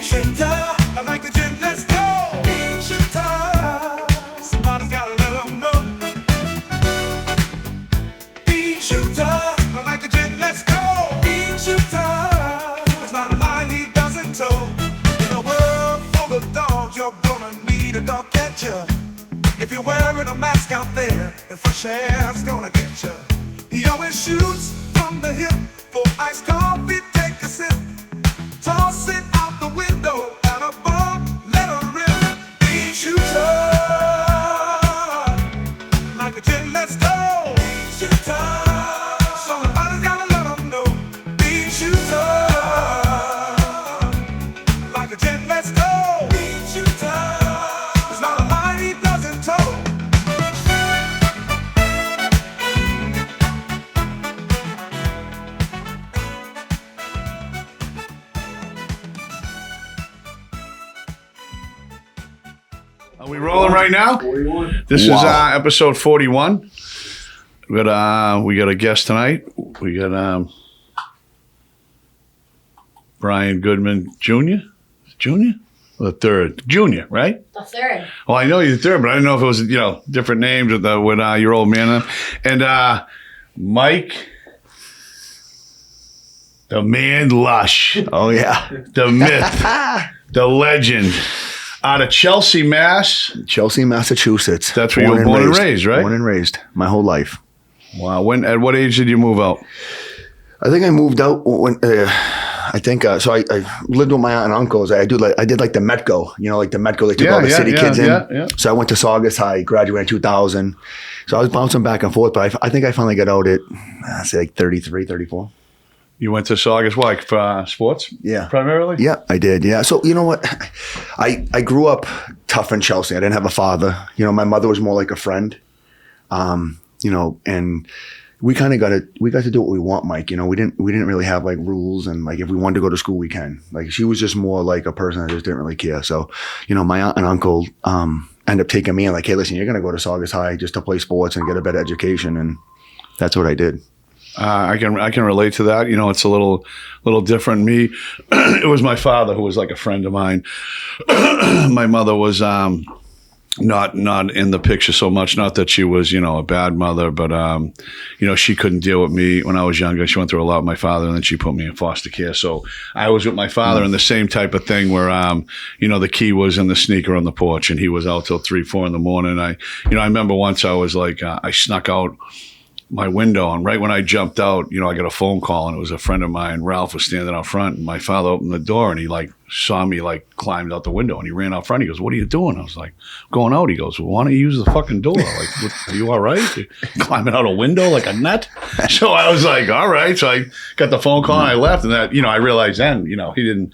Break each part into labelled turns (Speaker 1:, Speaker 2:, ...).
Speaker 1: Beanshooter, I like the gym, let's go. Beanshooter, somebody's gotta let them know. Beanshooter, I like the gym, let's go. Beanshooter, it's not a line he doesn't toe. In a world full of dogs, you're gonna need a dog catcher. If you're wearing a mask out there, and fresh air's gonna get you. He always shoots from the hip. For iced coffee, take a sip. Toss it out the window. Out a bump, let her rip. Beanshooter, like a gin, let's go. Beanshooter, somebody's gotta let them know. Beanshooter, like a gin, let's go. Beanshooter, there's not a line he doesn't toe.
Speaker 2: Are we rolling right now?
Speaker 3: 41.
Speaker 2: This is episode 41. We got a guest tonight. We got Brian Goodman Jr. Junior? Or the third? Junior, right?
Speaker 4: The third.
Speaker 2: Well, I know you're the third, but I didn't know if it was, different names with your old man. And Mike, the man Lush.
Speaker 3: Oh, yeah.
Speaker 2: The myth. The legend. Out of Chelsea, Mass.
Speaker 3: Chelsea, Massachusetts.
Speaker 2: That's where you were born and raised, right?
Speaker 3: Born and raised my whole life.
Speaker 2: Wow. At what age did you move out?
Speaker 3: I think I moved out when I lived with my aunt and uncles. I did like the Metco, like the Metco they took all the city kids in.
Speaker 2: Yeah.
Speaker 3: So I went to Saugus High, graduated in 2000. So I was bouncing back and forth, but I think I finally got out at say like 33, 34.
Speaker 2: You went to Saugus, what, for sports?
Speaker 3: Yeah.
Speaker 2: Primarily?
Speaker 3: Yeah, I did. Yeah. So, you know what? I grew up tough in Chelsea. I didn't have a father. My mother was more like a friend. And we kind of got to do what we want, Mike. We didn't really have like rules, and like if we wanted to go to school, we can. Like she was just more like a person that just didn't really care. So, my aunt and uncle ended up taking me and like, hey, listen, you're going to go to Saugus High just to play sports and get a better education. And that's what I did.
Speaker 2: I can relate to that. It's a little different. Me, it was my father who was like a friend of mine. My mother was not in the picture so much. Not that she was a bad mother, but she couldn't deal with me when I was younger. She went through a lot with my father, and then she put me in foster care. So I was with my father in the same type of thing where the key was in the sneaker on the porch, and he was out till 3, 4 in the morning. I remember once I was like I snuck out my window, and right when I jumped out, I got a phone call, and it was a friend of mine. Ralph was standing out front, and my father opened the door, and he like saw me like climbed out the window, and he ran out front. He goes, "What are you doing?" I was like, "Going out." He goes, "Well, why don't you use the fucking door? Like, are you all right? You're climbing out a window like a nut?" So I was like, "All right." So I got the phone call, and I left, and that I realized then, he didn't,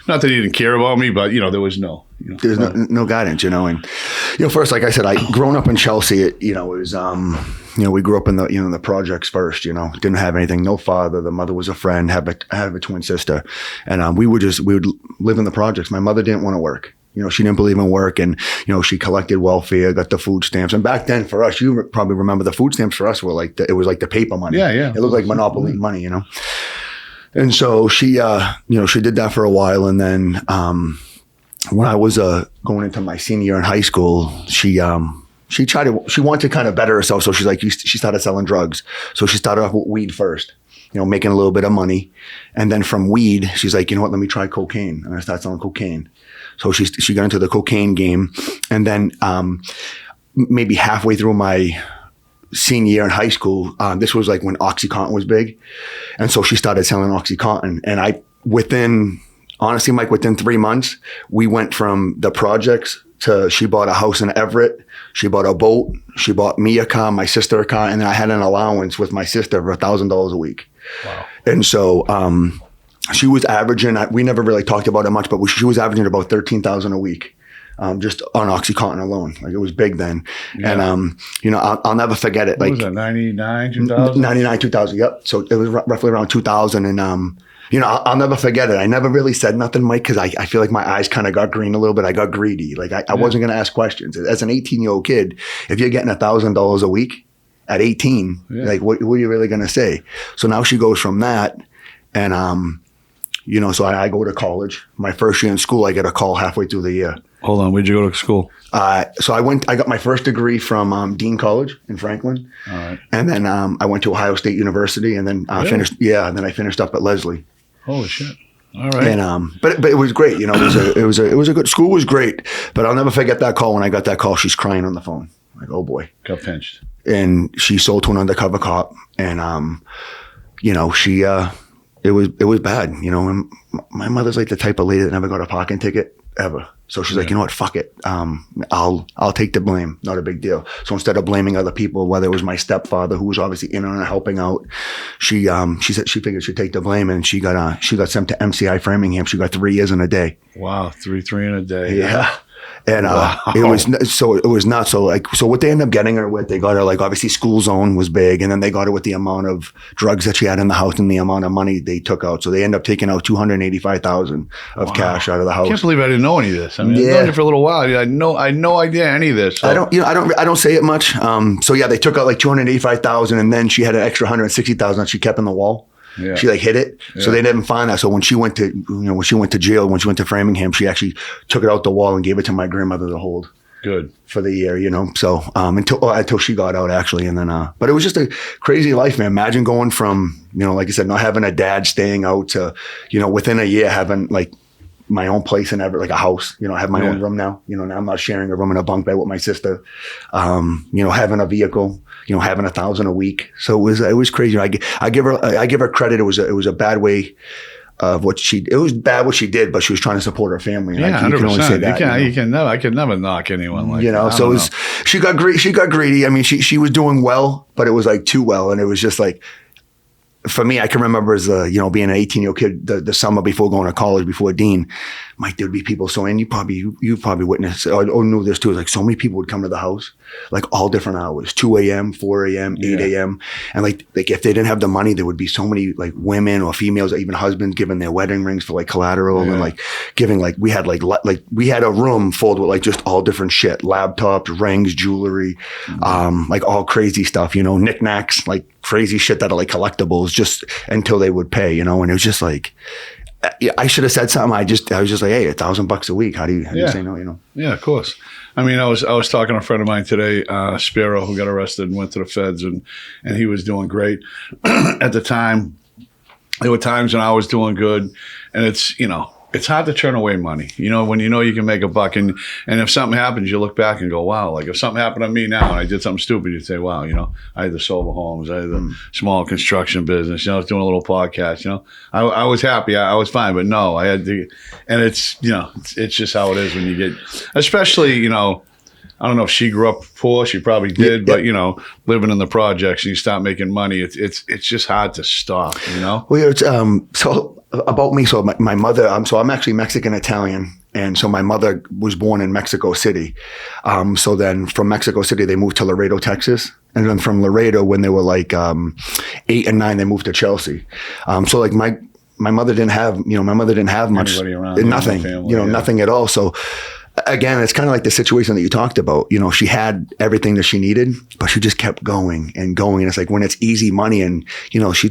Speaker 2: not that he didn't care about me, but there was no.
Speaker 3: There's no guidance, and first, like I said, grown up in Chelsea. It was we grew up in the projects first. Didn't have anything, no father. The mother was a friend. I have a twin sister, and we would live in the projects. My mother didn't want to work. She didn't believe in work, and she collected welfare, got the food stamps. And back then, for us, you probably remember the food stamps for us were like it was like the paper money.
Speaker 2: Yeah.
Speaker 3: It looked like Monopoly money, And so she she did that for a while, and then when I was going into my senior year in high school, she wanted to kind of better herself. So she's like, she started selling drugs. So she started off with weed first, making a little bit of money. And then from weed, she's like, let me try cocaine. And I started selling cocaine. So she got into the cocaine game. And then maybe halfway through my senior year in high school, this was like when OxyContin was big. And so she started selling OxyContin. And honestly, Mike, within 3 months, we went from the projects to she bought a house in Everett. She bought a boat. She bought me a car, my sister a car, and then I had an allowance with my sister for $1,000 a week.
Speaker 2: Wow.
Speaker 3: And so she was averaging, we never really talked about it much, but she was averaging about $13,000 a week. Just on OxyContin alone. Like it was big then. Yeah. And, I'll never forget it.
Speaker 2: What
Speaker 3: like
Speaker 2: was that, 99, 2000?
Speaker 3: 99, 2000, yep. So it was roughly around 2000. And, I'll never forget it. I never really said nothing, Mike, because I feel like my eyes kind of got green a little bit. I got greedy. Like I wasn't going to ask questions. As an 18-year-old kid, if you're getting $1,000 a week at 18, like what are you really going to say? So now she goes from that, and you know, so I go to college. My first year in school, I get a call halfway through the year.
Speaker 2: Hold on, where'd you go to school?
Speaker 3: So I got my first degree from Dean College in Franklin.
Speaker 2: All right.
Speaker 3: And then I went to Ohio State University, and then
Speaker 2: Really?
Speaker 3: and then I finished up at Leslie.
Speaker 2: Holy shit. All right.
Speaker 3: And but it was great, you know. It was a good school. Was great, but I'll never forget that call. When I got that call, she's crying on the phone, like, oh boy.
Speaker 2: Got pinched.
Speaker 3: And she sold to an undercover cop, and you know, she it was bad, you know. And my mother's like the type of lady that never got a parking ticket ever. So she's like, you know what, fuck it. I'll take the blame. Not a big deal. So instead of blaming other people, whether it was my stepfather, who was obviously in on it helping out, she said she figured she'd take the blame, and she got sent to MCI Framingham. She got 3 years in a day.
Speaker 2: Wow, three in a day.
Speaker 3: Yeah. And
Speaker 2: Wow.
Speaker 3: it was not so like, so what they ended up getting her with, they got her like, obviously school zone was big, and then they got her with the amount of drugs that she had in the house and the amount of money they took out. So they end up taking out $285,000 of cash out of the house.
Speaker 2: I can't believe I didn't know any of this. I mean, I've known you for a little while. I had no idea any of this. So.
Speaker 3: I don't say it much. So yeah, they took out like $285,000, and then she had an extra $160,000 that she kept in the wall.
Speaker 2: Yeah.
Speaker 3: She like hit it, so they didn't find that. So when she went to jail, when she went to Framingham, she actually took it out the wall and gave it to my grandmother to hold.
Speaker 2: Good.
Speaker 3: For the year, you know. So until she got out, actually, and then but it was just a crazy life, man. Imagine going from, you know, like I said, not having a dad, staying out, to, you know, within a year having like my own place and like a house. You know, I have my own room now. You know, now I'm not sharing a room in a bunk bed with my sister. You know, having a vehicle. You know, having $1,000 a week. So it was crazy. I give her credit. It was a bad way of it was bad what she did, but she was trying to support her family. And
Speaker 2: yeah, 100%.
Speaker 3: You can only say that.
Speaker 2: I could never knock anyone like
Speaker 3: you know.
Speaker 2: that.
Speaker 3: So she got greedy. I mean, she was doing well, but it was like too well, and it was just like. For me, I can remember as you know, being an 18-year-old kid, the summer before going to college, before Dean, Mike, there'd be people. So, and you probably witnessed or knew this too. Like, so many people would come to the house, like all different hours, 2 a.m., 4 a.m., 8 a.m. And like if they didn't have the money, there would be so many like women or females, or even husbands, giving their wedding rings for like collateral, and like giving like we had a room filled with like just all different shit, laptops, rings, jewelry, like all crazy stuff, you know, knickknacks, like crazy shit that are like collectibles, just until they would pay, you know. And it was just like, I should have said something. I was just like, hey, $1,000 a week. How do you say no, you know?
Speaker 2: Yeah, of course. I mean, I was talking to a friend of mine today, Spiro, who got arrested and went to the feds, and he was doing great. At the time, there were times when I was doing good, and it's, you know, it's hard to turn away money. You know, when you know you can make a buck, and if something happens, you look back and go, wow. Like if something happened to me now and I did something stupid, you'd say, wow, you know, I had the sober homes, I had the small construction business, you know, I was doing a little podcast, you know. I was happy, I was fine, but no, I had to, and it's, you know, it's just how it is when you get, especially, you know, I don't know if she grew up poor, she probably did, but you know, living in the projects and you start making money, it's just hard to stop, you know?
Speaker 3: Well, it's, so about me, so my mother, so I'm actually Mexican Italian, and so my mother was born in Mexico City. So then from Mexico City, they moved to Laredo, Texas. And then from Laredo, when they were like 8 and 9, they moved to Chelsea. So like my mother didn't have, you know, much,
Speaker 2: anybody around,
Speaker 3: nothing,
Speaker 2: family,
Speaker 3: you know, nothing at all. So again, it's kind of like the situation that you talked about. You know, she had everything that she needed, but she just kept going and going. And it's like when it's easy money, and you know, she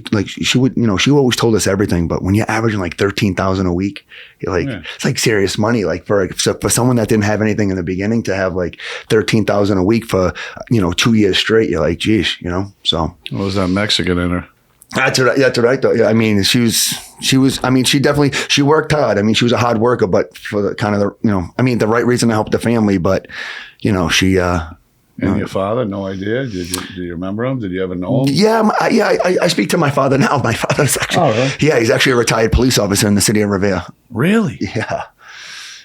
Speaker 3: would, you know, she always told us everything. But when you're averaging like $13,000 a week, you're like, it's like serious money. Like for someone that didn't have anything in the beginning to have like $13,000 a week for, you know, 2 years straight, you're like, geez, you know. So
Speaker 2: What was that Mexican in her?
Speaker 3: That's right though. Yeah, I mean, she worked hard. I mean, she was a hard worker, but for the kind of the, you know, I mean, the right reason to help the family, but you know, she,
Speaker 2: and your father, no idea? Do you remember him? Did you ever know him?
Speaker 3: Yeah, I speak to my father now. My father's actually,
Speaker 2: really?
Speaker 3: Yeah, he's actually a retired police officer in the city of Revere.
Speaker 2: Really?
Speaker 3: Yeah.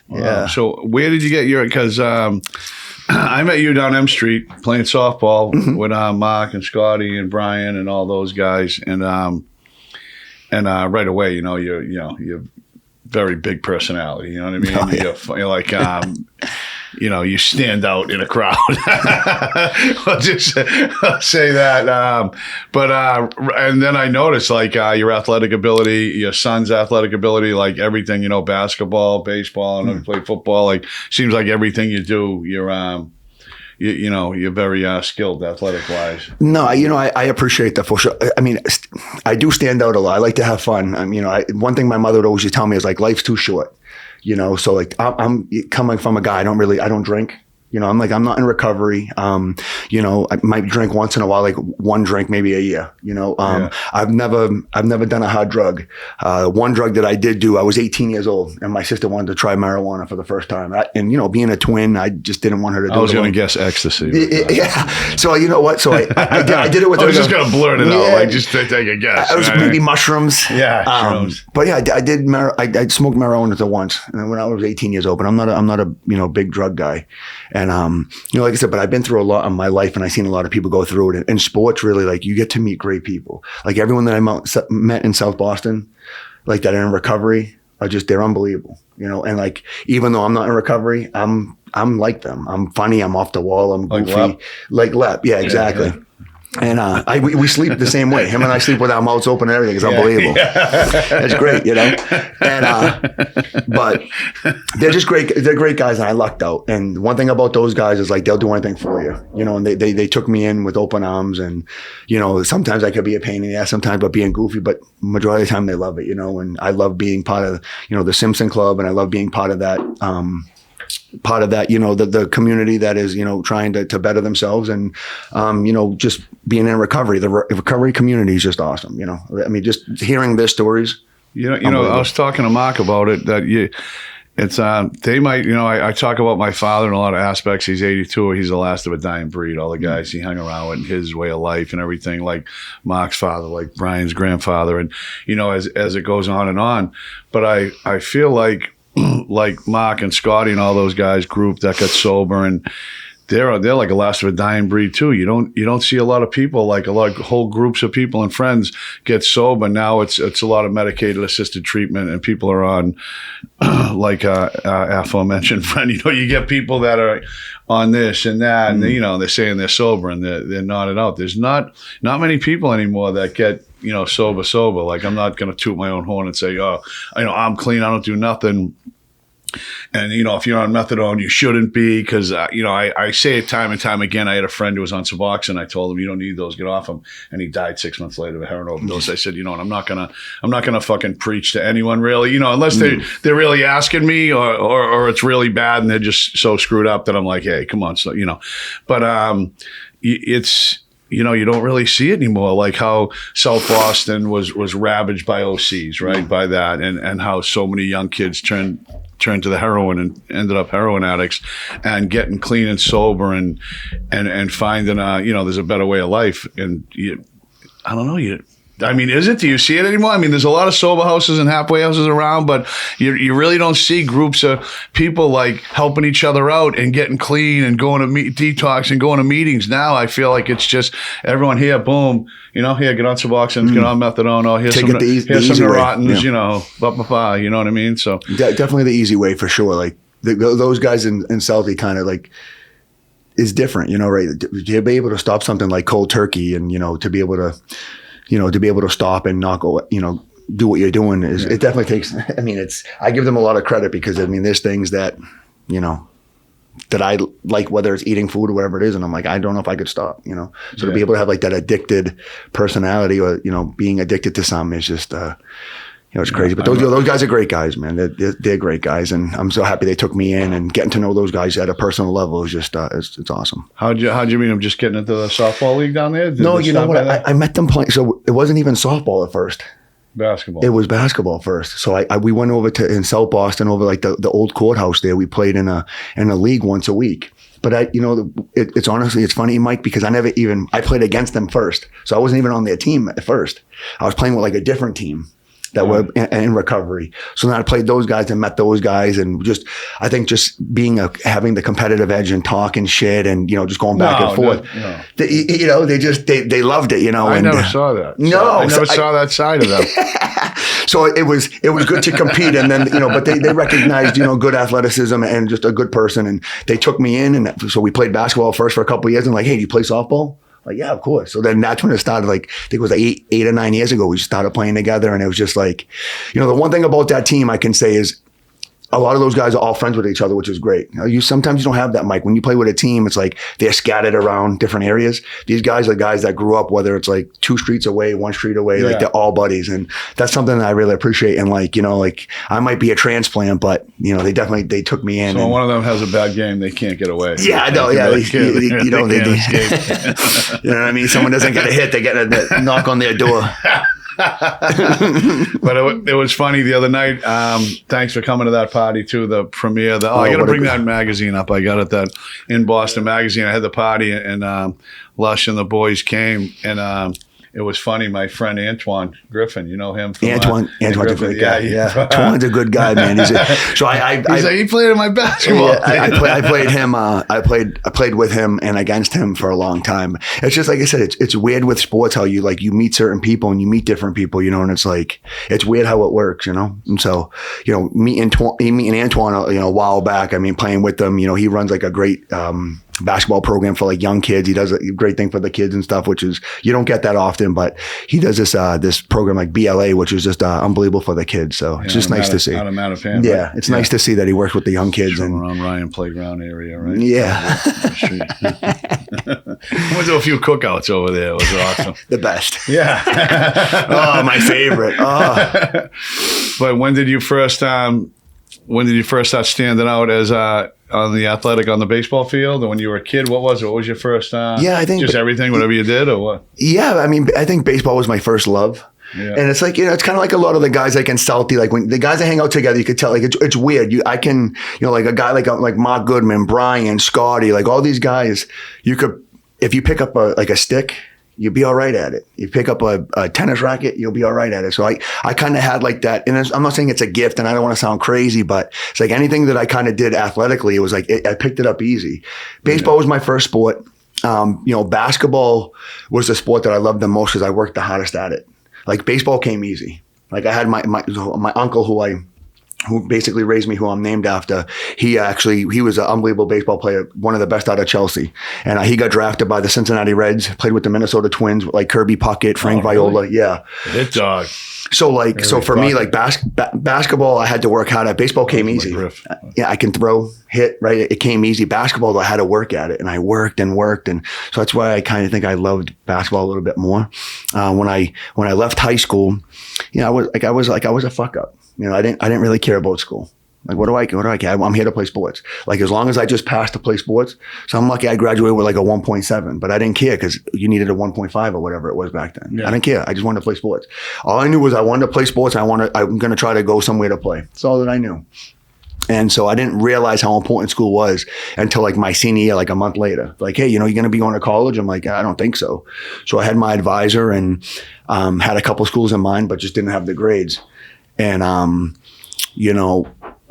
Speaker 2: Wow.
Speaker 3: Yeah.
Speaker 2: So where did you get your, because I met you down M Street playing softball with Mark and Scotty and Brian and all those guys, and right away, you know, you're very big personality. You know what I mean?
Speaker 3: Oh, yeah.
Speaker 2: You're like, you know, you stand out in a crowd. I'll say that. And then I noticed like your athletic ability, your son's athletic ability, like everything, you know, basketball, baseball, and you play football. Like seems like everything you do, you're very skilled athletic wise.
Speaker 3: No, I appreciate that for sure. I mean, I do stand out a lot. I like to have fun. One thing my mother would always tell me is like, life's too short. So like I'm coming from a guy, I don't drink. I'm not in recovery. I might drink once in a while, like one drink maybe a year. I've never done a hard drug. One drug that I did do, I was 18 years old, and my sister wanted to try marijuana for the first time. Being a twin, I just didn't want her to do it.
Speaker 2: I was going to guess ecstasy.
Speaker 3: Yeah. So you know what? So I did it with.
Speaker 2: I was just going to blurt it out, like just to take a guess.
Speaker 3: I was maybe mushrooms.
Speaker 2: Yeah. Shrooms.
Speaker 3: But yeah, I smoked marijuana once, and when I was 18 years old. But I'm not a big drug guy. And, like I said, but I've been through a lot in my life, and I've seen a lot of people go through it. And sports really, like, you get to meet great people. Like everyone that I met in South Boston, like that are in recovery, they're unbelievable, and like, even though I'm not in recovery, I'm like them. I'm funny. I'm off the wall. I'm goofy. Like Lep. Yeah, exactly. Yeah. And we sleep the same way. Him and I sleep with our mouths open and everything. It's unbelievable. It's great, And but they're just great. They're great guys, and I lucked out. And one thing about those guys is like they'll do anything for you, And they took me in with open arms, and sometimes I could be a pain in the ass, sometimes, but being goofy. But majority of the time they love it, And I love being part of the Simpson Club, and I love being part of that. The community that is, trying to better themselves, and, just being in recovery. The recovery community is just awesome. Just hearing their stories.
Speaker 2: I was talking to Mark about it, that they might, I talk about my father in a lot of aspects. He's 82. He's the last of a dying breed. All the guys he hung around with, and his way of life and everything, like Mark's father, like Brian's grandfather. And, as it goes on. But I feel like Mark and Scotty and all those guys group that got sober, and they're like a last of a dying breed too. You don't see a lot of people, like whole groups of people and friends get sober. Now it's a lot of medicated assisted treatment, and people are on like aforementioned friend. You get people that are on this and that, and they're saying they're sober, and they're nodded out. There's not many people anymore that get sober. Like, I'm not going to toot my own horn and say, I'm clean, I don't do nothing. And, if you're on methadone, you shouldn't be, because, I say it time and time again. I had a friend who was on Suboxone. I told him, you don't need those, get off them. And he died 6 months later of a heroin overdose. I said, I'm not going to fucking preach to anyone, really, unless they're really asking me, or it's really bad and they're just so screwed up that I'm like, hey, come on. So, but it's, you don't really see it anymore, like how South Boston was ravaged by OCs, right? By that, and how so many young kids turned to the heroin and ended up heroin addicts, and getting clean and sober, and finding there's a better way of life. And I don't know, is it? Do you see it anymore? There's a lot of sober houses and halfway houses around, but you really don't see groups of people like helping each other out and getting clean and going to detox and going to meetings. Now I feel like it's just everyone here, boom, here, get on Suboxone, get on methadone, here's some Neurotins, you know what I mean? So
Speaker 3: definitely the easy way for sure. Like those guys in Southie kind of like is different, right? To be able to stop something like cold turkey, and to be able to stop and not go, do what you're doing is, it definitely takes, I give them a lot of credit, because there's things that, that I like, whether it's eating food or whatever it is. And I'm like, I don't know if I could stop, so to be able to have like that addicted personality, or, being addicted to something is just, it's crazy. But those guys are great guys, man. They're great guys. And I'm so happy they took me in, and getting to know those guys at a personal level is just, it's awesome.
Speaker 2: How'd you meet them? Just getting into the softball league down there?
Speaker 3: No, you know what? I met them playing. So it wasn't even softball at first.
Speaker 2: Basketball.
Speaker 3: It was basketball first. So we went over in South Boston, over like the old courthouse there. We played in a league once a week. But it's honestly, it's funny, Mike, because I played against them first. So I wasn't even on their team at first. I was playing with like a different team that were in recovery. So then I played those guys and met those guys, and I think having the competitive edge and talking shit, and, just going back and forth. They loved it,
Speaker 2: I never saw that. I never saw that side of them.
Speaker 3: So it was good to compete, and then, but they recognized, good athleticism and just a good person, and they took me in, and so we played basketball first for a couple of years, and like, hey, do you play softball? Like, yeah, of course. So then that's when it started. Like, I think it was like eight or 9 years ago, we started playing together, and it was just like, the one thing about that team I can say is, a lot of those guys are all friends with each other, which is great. Sometimes you don't have that, Mike. When you play with a team, it's like they're scattered around different areas. These guys are guys that grew up, whether it's like 2 streets away, 1 street away, like they're all buddies. And that's something that I really appreciate. And like, like I might be a transplant, but they took me in.
Speaker 2: So when one of them has a bad game, they can't get away.
Speaker 3: Yeah, I know. Yeah.
Speaker 2: They you know
Speaker 3: what I mean? Someone doesn't get a hit, they get a knock on their door.
Speaker 2: But it was funny the other night. Thanks for coming to that party too, the premiere. I got to bring that magazine up. I got it in Boston Magazine. I had the party and Lush and the boys came and it was funny. My friend Antoine Griffin, you know him from
Speaker 3: Antoine's a great guy.
Speaker 2: Yeah.
Speaker 3: Antoine's a good guy, man.
Speaker 2: He played in my basketball.
Speaker 3: Yeah, I played him. I played with him and against him for a long time. It's just like I said. It's weird with sports how you meet certain people and you meet different people, and it's like it's weird how it works, And so meeting Antoine, a while back. I mean, playing with them, he runs like a great basketball program for like young kids. He does a great thing for the kids and stuff, which is you don't get that often, but he does this program like BLA, which is just unbelievable for the kids. So it's just nice to see.
Speaker 2: Out of Mattapan,
Speaker 3: yeah, it's nice to see that he works with the young kids and
Speaker 2: around Ryan Playground area, right?
Speaker 3: Yeah.
Speaker 2: I went to a few cookouts over there. It was awesome.
Speaker 3: The best.
Speaker 2: Yeah.
Speaker 3: Oh, my favorite. Oh.
Speaker 2: But when did you first start standing out as on the baseball field? And when you were a kid, what was it? What was your first?
Speaker 3: I think
Speaker 2: just everything, whatever you did, or what?
Speaker 3: Yeah, I mean, I think baseball was my first love. Yeah. And it's like, it's kind of like a lot of the guys like in Southie, like when the guys that hang out together, you could tell like it's weird. I can, like a guy like Mark Goodman, Brian, Scotty, like all these guys, you could, if you pick up a stick, you'll be all right at it. You pick up a tennis racket, you'll be all right at it. So I kind of had like that. And I'm not saying it's a gift and I don't want to sound crazy, but it's like anything that I kind of did athletically, it was like, I picked it up easy. Baseball was my first sport. Basketball was the sport that I loved the most because I worked the hardest at it. Like baseball came easy. Like I had my uncle who basically raised me, who I'm named after. He was an unbelievable baseball player, one of the best out of Chelsea. And he got drafted by the Cincinnati Reds, played with the Minnesota Twins, like Kirby Puckett, Frank Viola.
Speaker 2: Really?
Speaker 3: Yeah.
Speaker 2: Hit dog.
Speaker 3: So for me, like basketball, I had to work hard at. Baseball came easy. Yeah, I can throw, hit, right? It came easy. Basketball, though, I had to work at it, and I worked and worked, and so that's why I kind of think I loved basketball a little bit more. When I left high school, I was a fuck up. I didn't really care about school. Like, what do I care? I'm here to play sports. Like, as long as I just passed to play sports. So I'm lucky I graduated with like a 1.7, but I didn't care because you needed a 1.5 or whatever it was back then. Yeah. I didn't care. I just wanted to play sports. All I knew was I wanted to play sports. I'm going to try to go somewhere to play. That's all that I knew. And so I didn't realize how important school was until like my senior year, like a month later. Like, hey, you're going to be going to college? I'm like, I don't think so. So I had my advisor and had a couple schools in mind, but just didn't have the grades. And,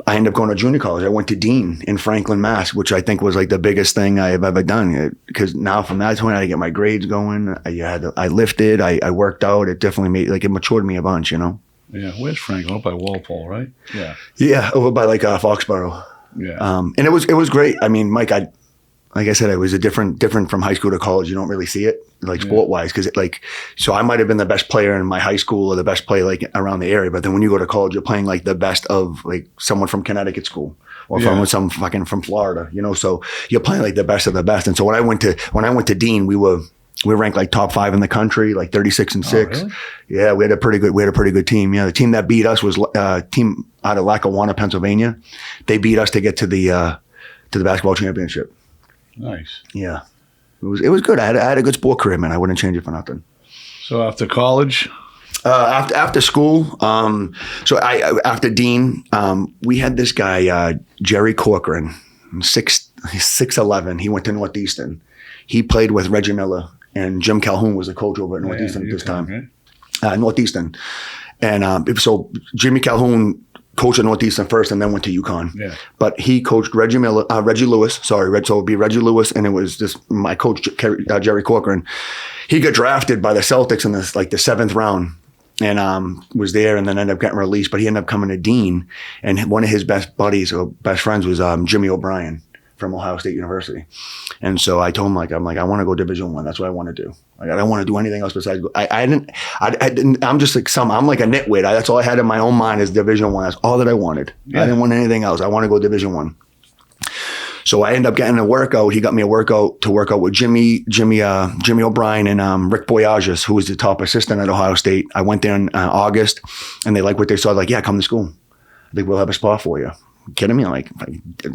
Speaker 3: I ended up going to junior college. I went to Dean in Franklin, Mass, which I think was like the biggest thing I have ever done. Because now from that point, I had to get my grades going. I lifted. I worked out. It definitely it matured me a bunch, Yeah.
Speaker 2: Where's Franklin? Up by Walpole, right? Yeah.
Speaker 3: Yeah, over by like Foxborough.
Speaker 2: Yeah.
Speaker 3: And it was great. I mean, Mike, like I said, it was a different from high school to college. You don't really see it like sport wise because so I might have been the best player in my high school or the best player like around the area. But then when you go to college, you're playing like the best of like someone from Connecticut school or from from Florida, So you're playing like the best of the best. And so when I went to Dean, we ranked like top 5 in the country, like 36 and 6.
Speaker 2: Really?
Speaker 3: Yeah, we had a pretty good team. Yeah, the team that beat us was a team out of Lackawanna, Pennsylvania. They beat us to get to the basketball championship.
Speaker 2: Nice.
Speaker 3: Yeah, it was good. I had a good sport career, man. I wouldn't change it for nothing.
Speaker 2: So after college,
Speaker 3: after school, after Dean, we had this guy Jerry Corcoran, 6'11". He went to Northeastern. He played with Reggie Miller, and Jim Calhoun was the coach over at Northeastern at this time. Right? Northeastern, and so Jimmy Calhoun coached at Northeastern first and then went to UConn. Yeah. But he coached Reggie Lewis, so it would be Reggie Lewis, and it was just my coach, Jerry Corcoran. He got drafted by the Celtics in the 7th round and was there and then ended up getting released, but he ended up coming to Dean, and one of his best buddies or best friends was Jimmy O'Brien from Ohio State University. And so I told him, I'm like, I want to go Division I. That's what I want to do. Like, I don't want to do anything else besides go. I didn't, I'm just like I'm like a nitwit. That's all I had in my own mind is Division I. That's all that I wanted. Yeah. I didn't want anything else. I want to go Division I. So I ended up getting a workout. He got me a workout to work out with Jimmy O'Brien and Rick Boyages, who was the top assistant at Ohio State. I went there in August, and they liked what they saw. Like, yeah, come to school. I think we'll have a spot for you. Kidding me? I'm like,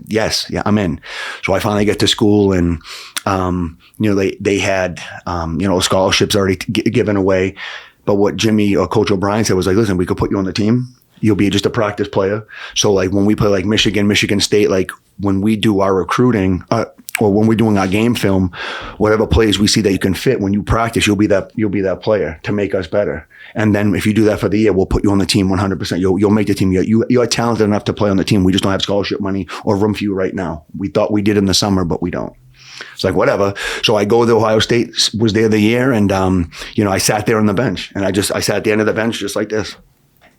Speaker 3: yes, yeah, I'm in. So I finally get to school, and they had scholarships already given away. But what Jimmy or Coach O'Brien said was like, listen, we could put you on the team. You'll be just a practice player. So like when we play like Michigan State, like when we do our recruiting or when we're doing our game film, whatever plays we see that you can fit, when you practice, you'll be that player to make us better. And then if you do that for the year, we'll put you on the team 100%. You'll make the team. You're talented enough to play on the team. We just don't have scholarship money or room for you right now. We thought we did in the summer, but we don't. It's like, whatever. So I go to Ohio State, was there the year, and I sat there on the bench, and I sat at the end of the bench just like this.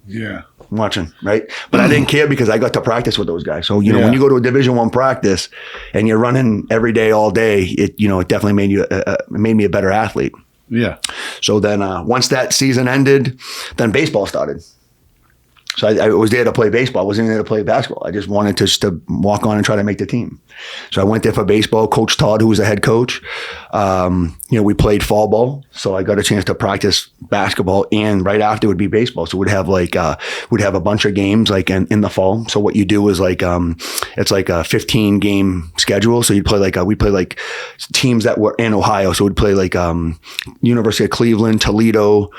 Speaker 2: Yeah.
Speaker 3: Watching, right? But I didn't care because I got to practice with those guys. So, when you go to a Division I practice and you're running every day, all day, it definitely made me a better athlete.
Speaker 2: Yeah.
Speaker 3: So then once that season ended, then baseball started. So I was there to play baseball. I wasn't there to play basketball. I just wanted to walk on and try to make the team. So I went there for baseball. Coach Todd, who was the head coach, we played fall ball. So I got a chance to practice basketball, and right after would be baseball. So we'd have a bunch of games like in the fall. So what you do is like it's like a 15 game schedule. So you'd play we play like teams that were in Ohio. So we'd play like University of Cleveland, Toledo,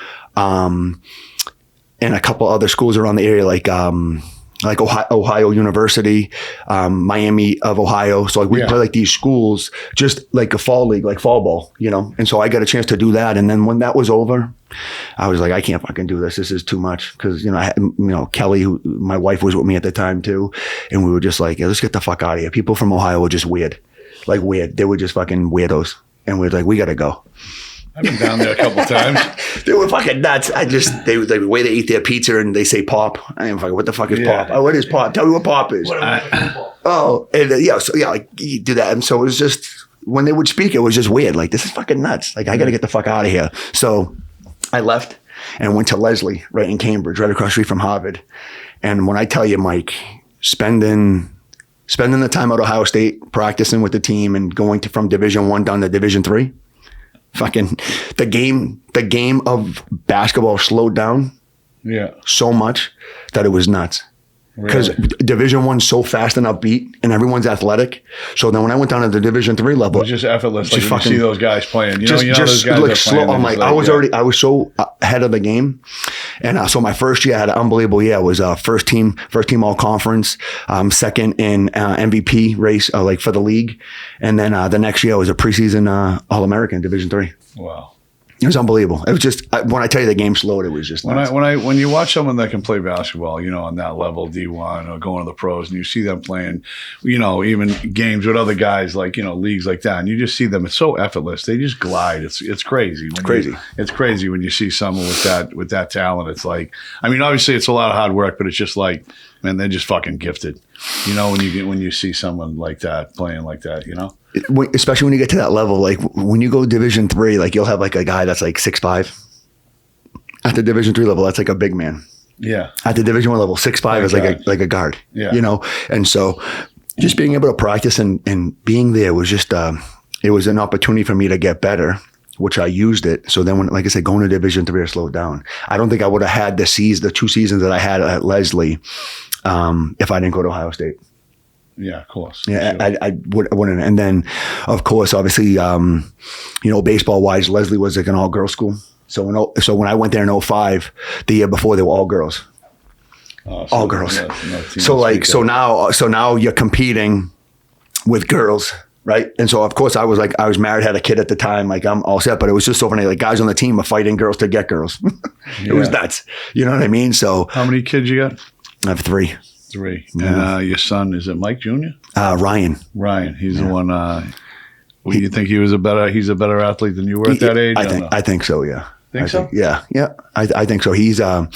Speaker 3: and a couple other schools around the area, like Ohio University, Miami of Ohio. So we play like these schools, just like a fall league, like fall ball, And so I got a chance to do that. And then when that was over, I was like, I can't fucking do this. This is too much. Cause, Kelly, who my wife was with me at the time too. And we were just like, let's get the fuck out of here. People from Ohio were just weird. Like weird. They were just fucking weirdos. And we were like, we got to go.
Speaker 2: I've been down there a couple times.
Speaker 3: They were fucking nuts. The way they eat their pizza and they say pop. I ain't fucking, what the fuck is pop? Oh, what is pop? Tell me what pop is. You do that. And so it was just, when they would speak, it was just weird. Like, this is fucking nuts. Like, I got to get the fuck out of here. So I left and went to Leslie, right in Cambridge, right across the street from Harvard. And when I tell you, Mike, spending the time at Ohio State, practicing with the team and going from Division I down to Division III, fucking the game of basketball slowed down so much that it was nuts. Because Division I so fast and upbeat, and everyone's athletic. So then when I went down to the Division III level,
Speaker 2: it was just effortless. Like you see those guys playing,
Speaker 3: just
Speaker 2: those guys
Speaker 3: like slow. I'm like, I was so ahead of the game, and so my first year I had an unbelievable year. I was first team all conference, second in MVP race like for the league, and then the next year I was a preseason All American Division III.
Speaker 2: Wow.
Speaker 3: It was unbelievable. It was just, when I tell you the game slowed, it was just nuts.
Speaker 2: When you watch someone that can play basketball, on that level, D1 or going to the pros, and you see them playing, even games with other guys like, leagues like that, and you just see them, it's so effortless. They just glide. It's crazy. It's crazy when you see someone with that talent. It's like, obviously it's a lot of hard work, but it's just like, man, they're just fucking gifted. When you see someone like that playing like that,
Speaker 3: Especially when you get to that level, like when you go Division III, like you'll have like a guy that's like 6'5". At the Division III level, that's like a big man.
Speaker 2: Yeah.
Speaker 3: At the Division I level, 6'5" is like a guard.
Speaker 2: Yeah.
Speaker 3: And so just being able to practice and being there was just it was an opportunity for me to get better, which I used it. So then when, like I said, going to Division III, I slowed down. I don't think I would have had the 2 seasons that I had at Leslie if I didn't go to Ohio State.
Speaker 2: Yeah, of course.
Speaker 3: Yeah, sure. I wouldn't. And then, of course, obviously, baseball wise, Leslie was like an all girls school. So when I went there in 2005, the year before, they were all girls. All girls. So now you're competing with girls, right? And so of course I was married, had a kid at the time, like I'm all set, but it was just so funny. Like guys on the team are fighting girls to get girls. It was nuts. You know what I mean? So
Speaker 2: how many kids you got?
Speaker 3: I have 3.
Speaker 2: 3. And your son, is it Mike Jr.?
Speaker 3: Ryan.
Speaker 2: He's the one. You think he's a better athlete than you were at that age?
Speaker 3: I think so. Yeah.
Speaker 2: Think so?
Speaker 3: Yeah. I think so. He's a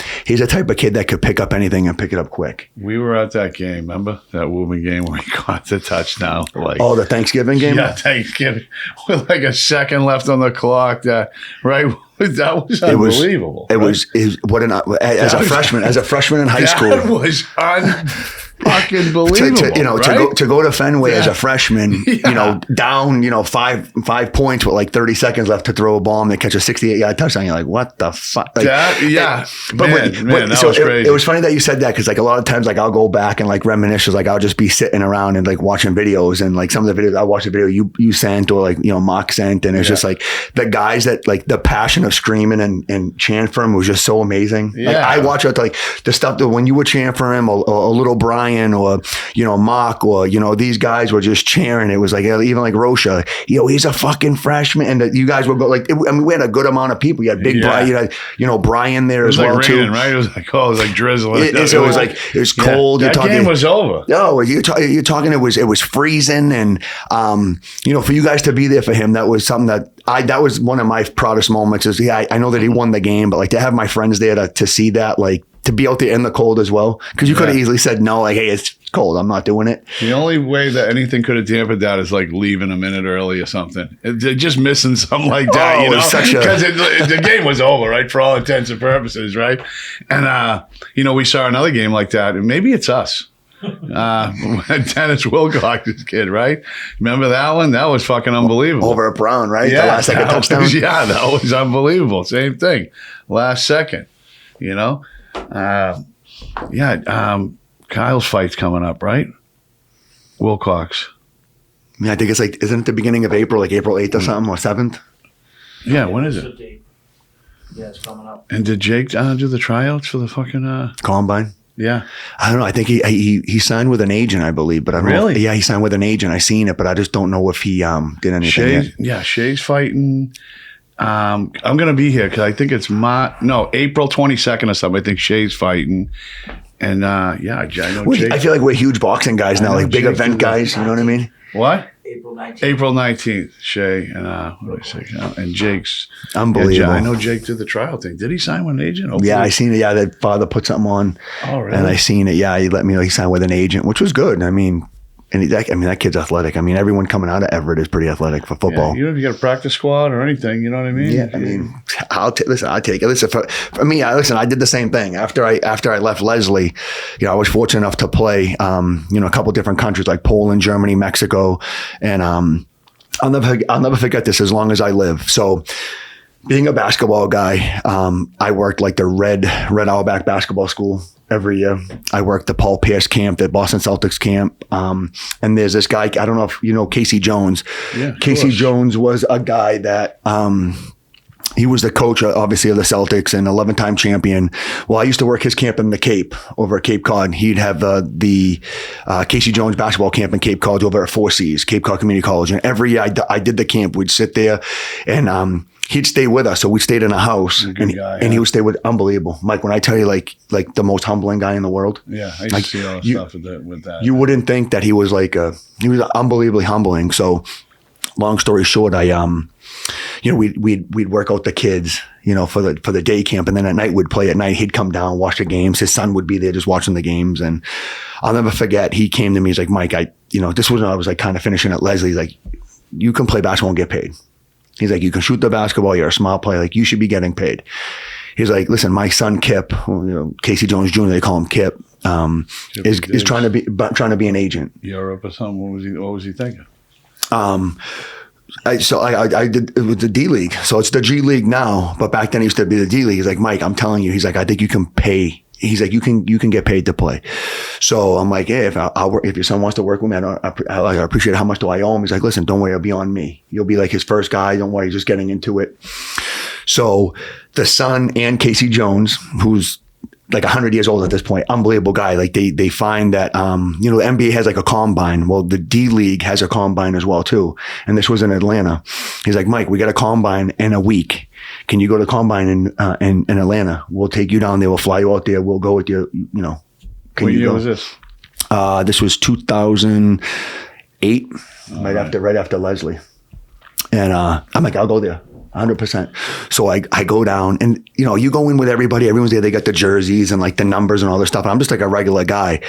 Speaker 3: type of kid that could pick up anything and pick it up quick.
Speaker 2: We were at that game, remember? That Woburn game where he caught the touchdown. Like,
Speaker 3: oh, the Thanksgiving game?
Speaker 2: Yeah, Thanksgiving. With like a second left on the clock. Right? That was unbelievable.
Speaker 3: It was what as a freshman in high school.
Speaker 2: That was fucking believable.
Speaker 3: To go to Fenway as a freshman, down, 5 points with like 30 seconds left to throw a bomb and catch a 68-yard touchdown. You're like, what the fuck? Like,
Speaker 2: that was crazy.
Speaker 3: It was funny that you said that because like a lot of times like I'll go back and like reminisce, like I'll just be sitting around and like watching videos and like some of the videos I watched the video you sent or like Mark sent, and it's just like the guys that like the passion of screaming and cheering for him was just so amazing.
Speaker 2: Yeah.
Speaker 3: Like I watch it like the stuff that when you were cheering for him or little Brian or Mark or these guys were just cheering. It was like even like Rosha, he's a fucking freshman, and you guys would go like we had a good amount of people. You had Big Brian, you had Brian there as well
Speaker 2: raining,
Speaker 3: too.
Speaker 2: Right? It was like drizzling.
Speaker 3: It was cold.
Speaker 2: That game was over.
Speaker 3: No, you're talking. It was freezing, and for you guys to be there for him, that was something that was one of my proudest moments. Is I know that he won the game, but like to have my friends there to see that, like to be out there in the cold as well, because you could have easily said no, like, hey, it's cold, I'm not doing it.
Speaker 2: The only way that anything could have dampened that is like leaving a minute early or something. Just missing something like that, because the game was over, right, for all intents and purposes, right? And we saw another game like that, and maybe it's us. Dennis Wilcox's kid, right? Remember that one? That was fucking unbelievable.
Speaker 3: Over at Brown, right?
Speaker 2: Yeah,
Speaker 3: the last second touchdown.
Speaker 2: That was unbelievable. Same thing. Last second, Kyle's fight's coming up, right? Wilcox.
Speaker 3: Yeah, I think it's like, isn't it the beginning of April, like April 8th or something, or 7th?
Speaker 2: Yeah, when is it?
Speaker 4: Yeah, it's coming up.
Speaker 2: And did Jake do the tryouts for the fucking
Speaker 3: Combine?
Speaker 2: Yeah.
Speaker 3: I don't know. I think he signed with an agent, I believe, but I don't know.
Speaker 2: Really?
Speaker 3: Yeah, he signed with an agent. I seen it, but I just don't know if he did anything yet.
Speaker 2: Yeah, Shay's fighting. I'm going to be here because I think it's April 22nd or something. I think Shay's fighting. And I know Jake.
Speaker 3: I feel like we're huge boxing guys now, like big
Speaker 2: Jake
Speaker 3: event guys. You know what I mean?
Speaker 2: What?
Speaker 4: April 19th.
Speaker 2: April 19th, Shay and Jake's.
Speaker 3: Unbelievable.
Speaker 2: I know Jake did the trial thing. Did he sign with an agent? Hopefully.
Speaker 3: Yeah, I seen it. Yeah, that father put something on.
Speaker 2: Oh, really?
Speaker 3: And I seen it. Yeah, he let me know he signed with an agent, which was good. I mean, that kid's athletic. I mean, everyone coming out of Everett is pretty athletic for football.
Speaker 2: Yeah, you got a practice squad or anything, you know what I mean?
Speaker 3: Yeah, I mean, I'll take it. Listen, for me, I did the same thing. After I left Leslie, I was fortunate enough to play, a couple different countries like Poland, Germany, Mexico, and I'll never forget this as long as I live. So, being a basketball guy, I worked like the Red Auerbach basketball school every year. I worked the Paul Pierce camp, the Boston Celtics camp. And there's this guy, I don't know if you know Casey Jones. Yeah, Casey Jones was a guy that he was the coach, obviously, of the Celtics and 11-time champion. Well, I used to work his camp in the Cape, over at Cape Cod. He'd have the Casey Jones basketball camp in Cape Cod over at 4Cs, Cape Cod Community College. And every year I did the camp. We'd sit there and he'd stay with us. So we stayed in a house and he would stay with, unbelievable. Mike, when I tell you like the most humbling guy in the world.
Speaker 2: Yeah, I used to see all the stuff with that.
Speaker 3: You wouldn't think that he was he was unbelievably humbling. So long story short, we'd work out the kids, for the day camp. And then at night we'd play at night. He'd come down, watch the games. His son would be there just watching the games. And I'll never forget, he came to me, he's like, Mike, this was when I was like kind of finishing at Leslie. He's like, you can play basketball and get paid. He's like, you can shoot the basketball. You're a smart player. Like, you should be getting paid. He's like, listen, my son Kip, Casey Jones Jr., they call him Kip, is trying to be an agent.
Speaker 2: Europe or something. What was he thinking?
Speaker 3: I did it with the D League. So it's the G League now, but back then it used to be the D League. He's like, Mike, I'm telling you. He's like, I think you can pay. He's like, you can get paid to play. So I'm like, yeah, if your son wants to work with me, I appreciate how much do I owe him. He's like, listen, don't worry, it'll be on me. You'll be like his first guy. Don't worry, he's just getting into it. So the son and Casey Jones, who's like 100 years old at this point, unbelievable guy. Like they find that, the NBA has like a combine. Well, the D League has a combine as well too. And this was in Atlanta. He's like, Mike, we got a combine in a week. Can you go to combine in Atlanta? We'll take you down there. We'll fly you out there. We'll go with you.
Speaker 2: What year was this?
Speaker 3: This was 2008, right after Leslie. And I'm like, I'll go there. 100%. So I go down and, you know, you go in with everybody, everyone's there, they got the jerseys and like the numbers and all this stuff. And I'm just like a regular guy.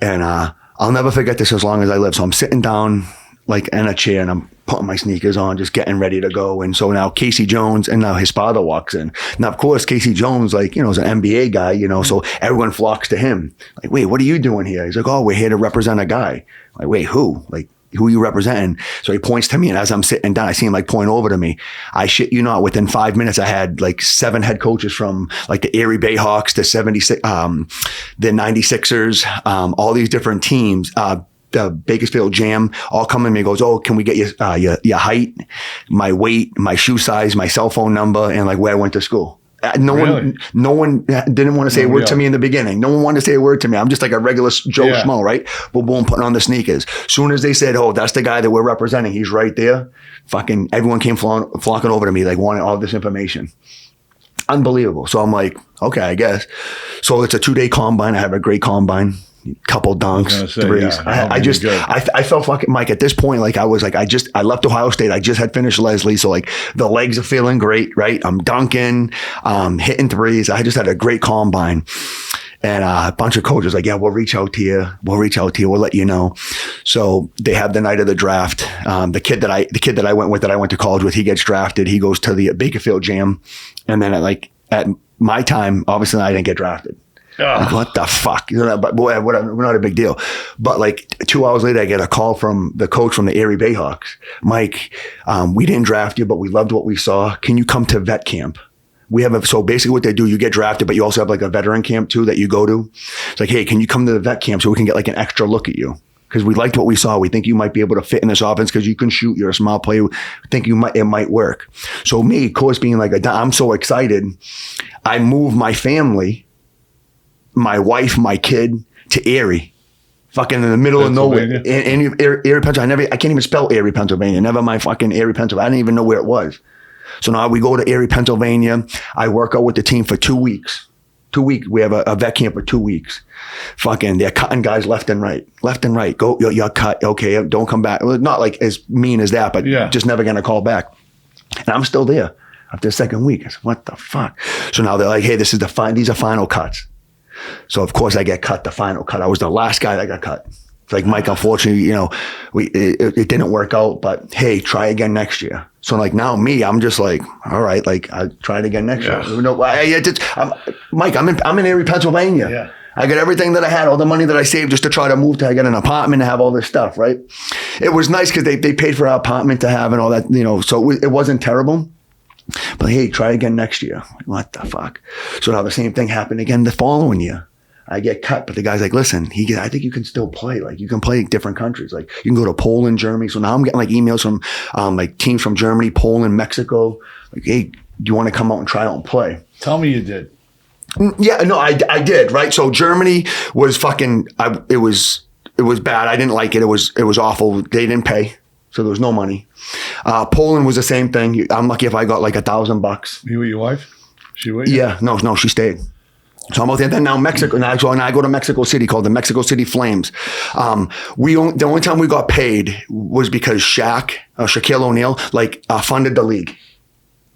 Speaker 3: And I'll never forget this as long as I live. So I'm sitting down like in a chair and I'm putting my sneakers on, just getting ready to go. And so now Casey Jones and now his father walks in. Now, of course, Casey Jones, like, you know, is an NBA guy, you know, so everyone flocks to him. Like, wait, what are you doing here? He's like, oh, we're here to represent a guy. I'm like, wait, who? Like, who are you representing? So he points to me, and as I'm sitting down, I see him like point over to me. I shit you not, within 5 minutes, I had like 7 head coaches from like the Erie Bayhawks, the 76, the 96ers, all these different teams, the Bakersfield Jam, all come to me and goes, oh, can we get your height, my weight, my shoe size, my cell phone number, and like where I went to school. No one didn't want to say a word to me in the beginning. No one wanted to say a word to me. I'm just like a regular Joe Schmo, right? Boom, boom, putting on the sneakers. Soon as they said, oh, that's the guy that we're representing, he's right there. Fucking everyone came flocking over to me, like wanting all this information. Unbelievable. So I'm like, okay, I guess. So it's a 2-day combine. I have a great combine. Couple dunks, threes. I felt fucking Mike at this point. Like I was like, I left Ohio State. I just had finished Leslie. So like the legs are feeling great, right? I'm dunking, hitting threes. I just had a great combine. And a bunch of coaches like, yeah, we'll reach out to you. We'll let you know. So they have the night of the draft. The kid that I went with, that I went to college with, he gets drafted. He goes to the Bakersfield Jam. And then at my time, obviously I didn't get drafted. Like, what the fuck? You know, but boy, we're not a big deal. But like 2 hours later, I get a call from the coach from the Erie Bayhawks. Mike, we didn't draft you, but we loved what we saw. Can you come to vet camp? So basically what they do, you get drafted, but you also have like a veteran camp too that you go to. It's like, hey, can you come to the vet camp so we can get like an extra look at you? Because we liked what we saw. We think you might be able to fit in this offense because you can shoot. You're a small player. Think it might work. So me, of course, being like I'm so excited. I move my family, my wife, my kid, to Erie, fucking in the middle of nowhere. Erie, Pennsylvania. I can't even spell Erie, Pennsylvania. Never mind fucking Erie, Pennsylvania. I didn't even know where it was. So now we go to Erie, Pennsylvania. I work out with the team for 2 weeks. 2 weeks. We have a vet camp for 2 weeks. Fucking, they're cutting guys left and right. Go, you're cut. Okay, don't come back. Well, not like as mean as that, but just never going to call back. And I'm still there after the second week. I said, what the fuck? So now they're like, hey, these are final cuts. So of course I get cut, the final cut. I was the last guy that got cut. It's like, Mike, unfortunately, you know, it didn't work out, but hey, try again next year. So like now I'm just like, all right, like I'll try it again next year. No, Mike, I'm in Erie, Pennsylvania. Yeah. I got everything that I had, all the money that I saved just to try to move to. I got an apartment to have all this stuff, right? It was nice because they paid for our apartment to have and all that, you know, so it wasn't terrible. But hey, try again next year. What the fuck? So now the same thing happened again the following year. I get cut, but the guy's like, listen, I think you can still play. Like you can play in different countries. Like you can go to Poland, Germany. So now I'm getting like emails from like teams from Germany, Poland, Mexico. Like, hey, do you want to come out and try out and play?
Speaker 2: Tell me you did.
Speaker 3: Yeah, no, I did. Right. So Germany was fucking, it was bad. I didn't like it. It was awful. They didn't pay. So there was no money. Poland was the same thing. I'm lucky if I got like $1,000.
Speaker 2: You with your wife? She with you?
Speaker 3: Yeah, no, she stayed. So I'm out there. Then now Mexico. Now I go to Mexico City, called the Mexico City Flames. The only time we got paid was because Shaquille O'Neal, funded the league.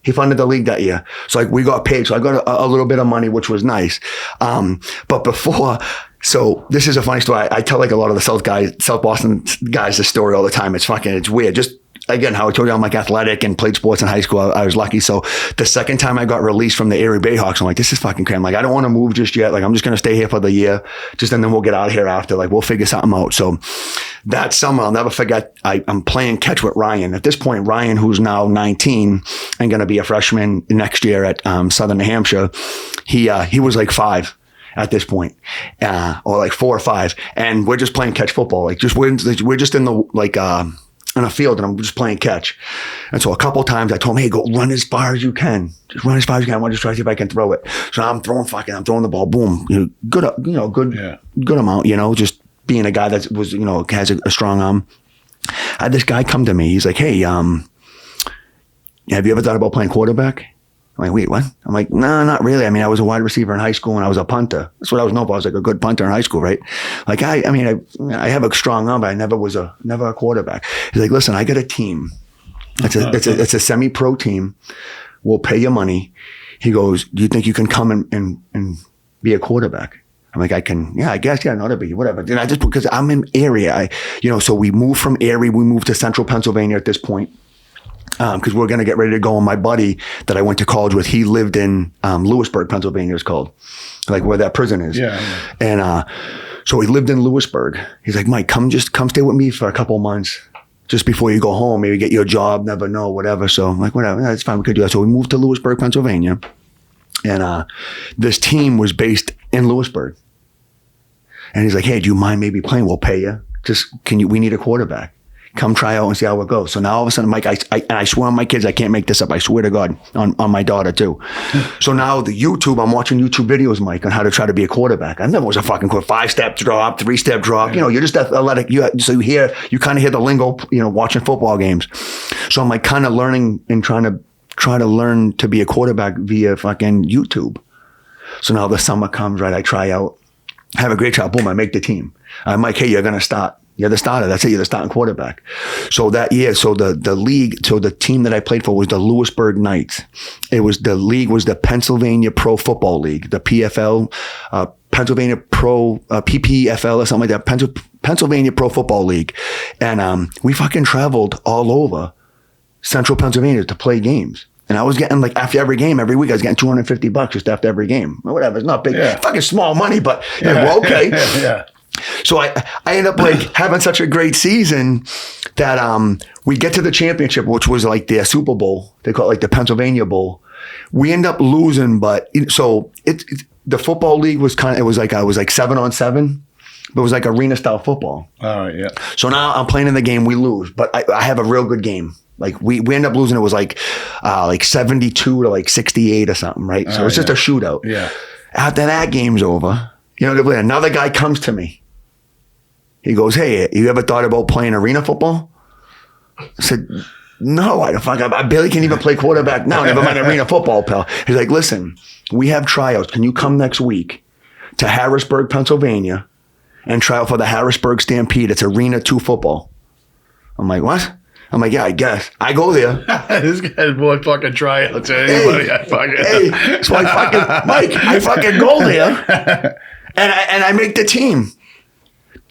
Speaker 3: He funded the league that year. So we got paid. So I got a little bit of money, which was nice. But before. So this is a funny story. I tell like a lot of the South Boston guys this story all the time. It's weird. Just again, how I told you I'm like athletic and played sports in high school. I was lucky. So the second time I got released from the Erie Bayhawks, I'm like, this is fucking crazy. I'm like, I don't want to move just yet. Like, I'm just going to stay here for the year. And then we'll get out of here after. Like, we'll figure something out. So that summer, I'll never forget, I'm playing catch with Ryan. At this point, Ryan, who's now 19 and going to be a freshman next year at Southern New Hampshire, he was like 5. At this point, or like 4 or 5, and we're just playing catch football. Like we're just in the in a field, and I'm just playing catch. And so a couple of times I told him, hey, go run as far as you can. Just run as far as you can. I want to just try to see if I can throw it. So I'm throwing the ball. Boom. Good amount. Just being a guy that was has a strong arm. I had this guy come to me. He's like, hey, have you ever thought about playing quarterback? I'm like, wait, what? I'm like, no, not really. I mean, I was a wide receiver in high school and I was a punter. That's what I was known for. I was like a good punter in high school, right? Like, I have a strong arm, but I never was a quarterback. He's like, listen, I got a team It's a semi-pro team. We'll pay you money. He goes, do you think you can come and be a quarterback? I'm like, I guess, yeah, not to be, whatever. And I just, because I'm in Erie, so we moved from Erie, we moved to central Pennsylvania at this point. Because we're going to get ready to go. And my buddy that I went to college with, he lived in Lewisburg, Pennsylvania, it's called, like where that prison is.
Speaker 2: Yeah.
Speaker 3: And so he lived in Lewisburg. He's like, Mike, come stay with me for a couple of months just before you go home. Maybe get your job, never know, whatever. So I'm like, whatever, that's fine, we could do that. So we moved to Lewisburg, Pennsylvania. And this team was based in Lewisburg. And he's like, hey, do you mind maybe playing? We'll pay you. We need a quarterback. Come try out and see how it goes. So now all of a sudden, Mike, I swear on my kids, I can't make this up. I swear to God, on my daughter too. So now I'm watching YouTube videos, Mike, on how to try to be a quarterback. I never was a fucking 5-step drop, 3-step drop. You know, you're just athletic. You kind of hear the lingo, watching football games. So I'm like kind of learning and trying to learn to be a quarterback via fucking YouTube. So now the summer comes, right? I try out, have a great shot. Boom, I make the team. I'm like, hey, you're going to start. You're the starter. That's it. You're the starting quarterback. So that year, the team that I played for was the Lewisburg Knights. The league was the Pennsylvania Pro Football League, the PFL, Pennsylvania Pro, PPFL or something like that, Pennsylvania Pro Football League. And we fucking traveled all over central Pennsylvania to play games. And I was getting, like, after every game, every week, I was getting $250 just after every game. Or whatever. It's not big, fucking small money, but well, okay.
Speaker 2: Yeah.
Speaker 3: So I ended up like having such a great season that we get to the championship, which was like the Super Bowl. They call it like the Pennsylvania Bowl. We end up losing, but the football league was I was like 7-on-7, but it was like arena style football.
Speaker 2: All right, yeah.
Speaker 3: So now I'm playing in the game, we lose, but I have a real good game. Like we end up losing. It was like 72 to like 68 or something, right? So it's just a shootout.
Speaker 2: Yeah.
Speaker 3: After that game's over, another guy comes to me. He goes, hey, you ever thought about playing arena football? I said, no, I barely can even play quarterback now. Never mind arena football, pal. He's like, listen, we have tryouts. Can you come next week to Harrisburg, Pennsylvania, and try out for the Harrisburg Stampede? It's Arena 2 football. I'm like, what? I'm like, yeah, I guess. I go there.
Speaker 2: This guy's more fucking tryouts than anybody.
Speaker 3: So I fucking go there, and I make the team.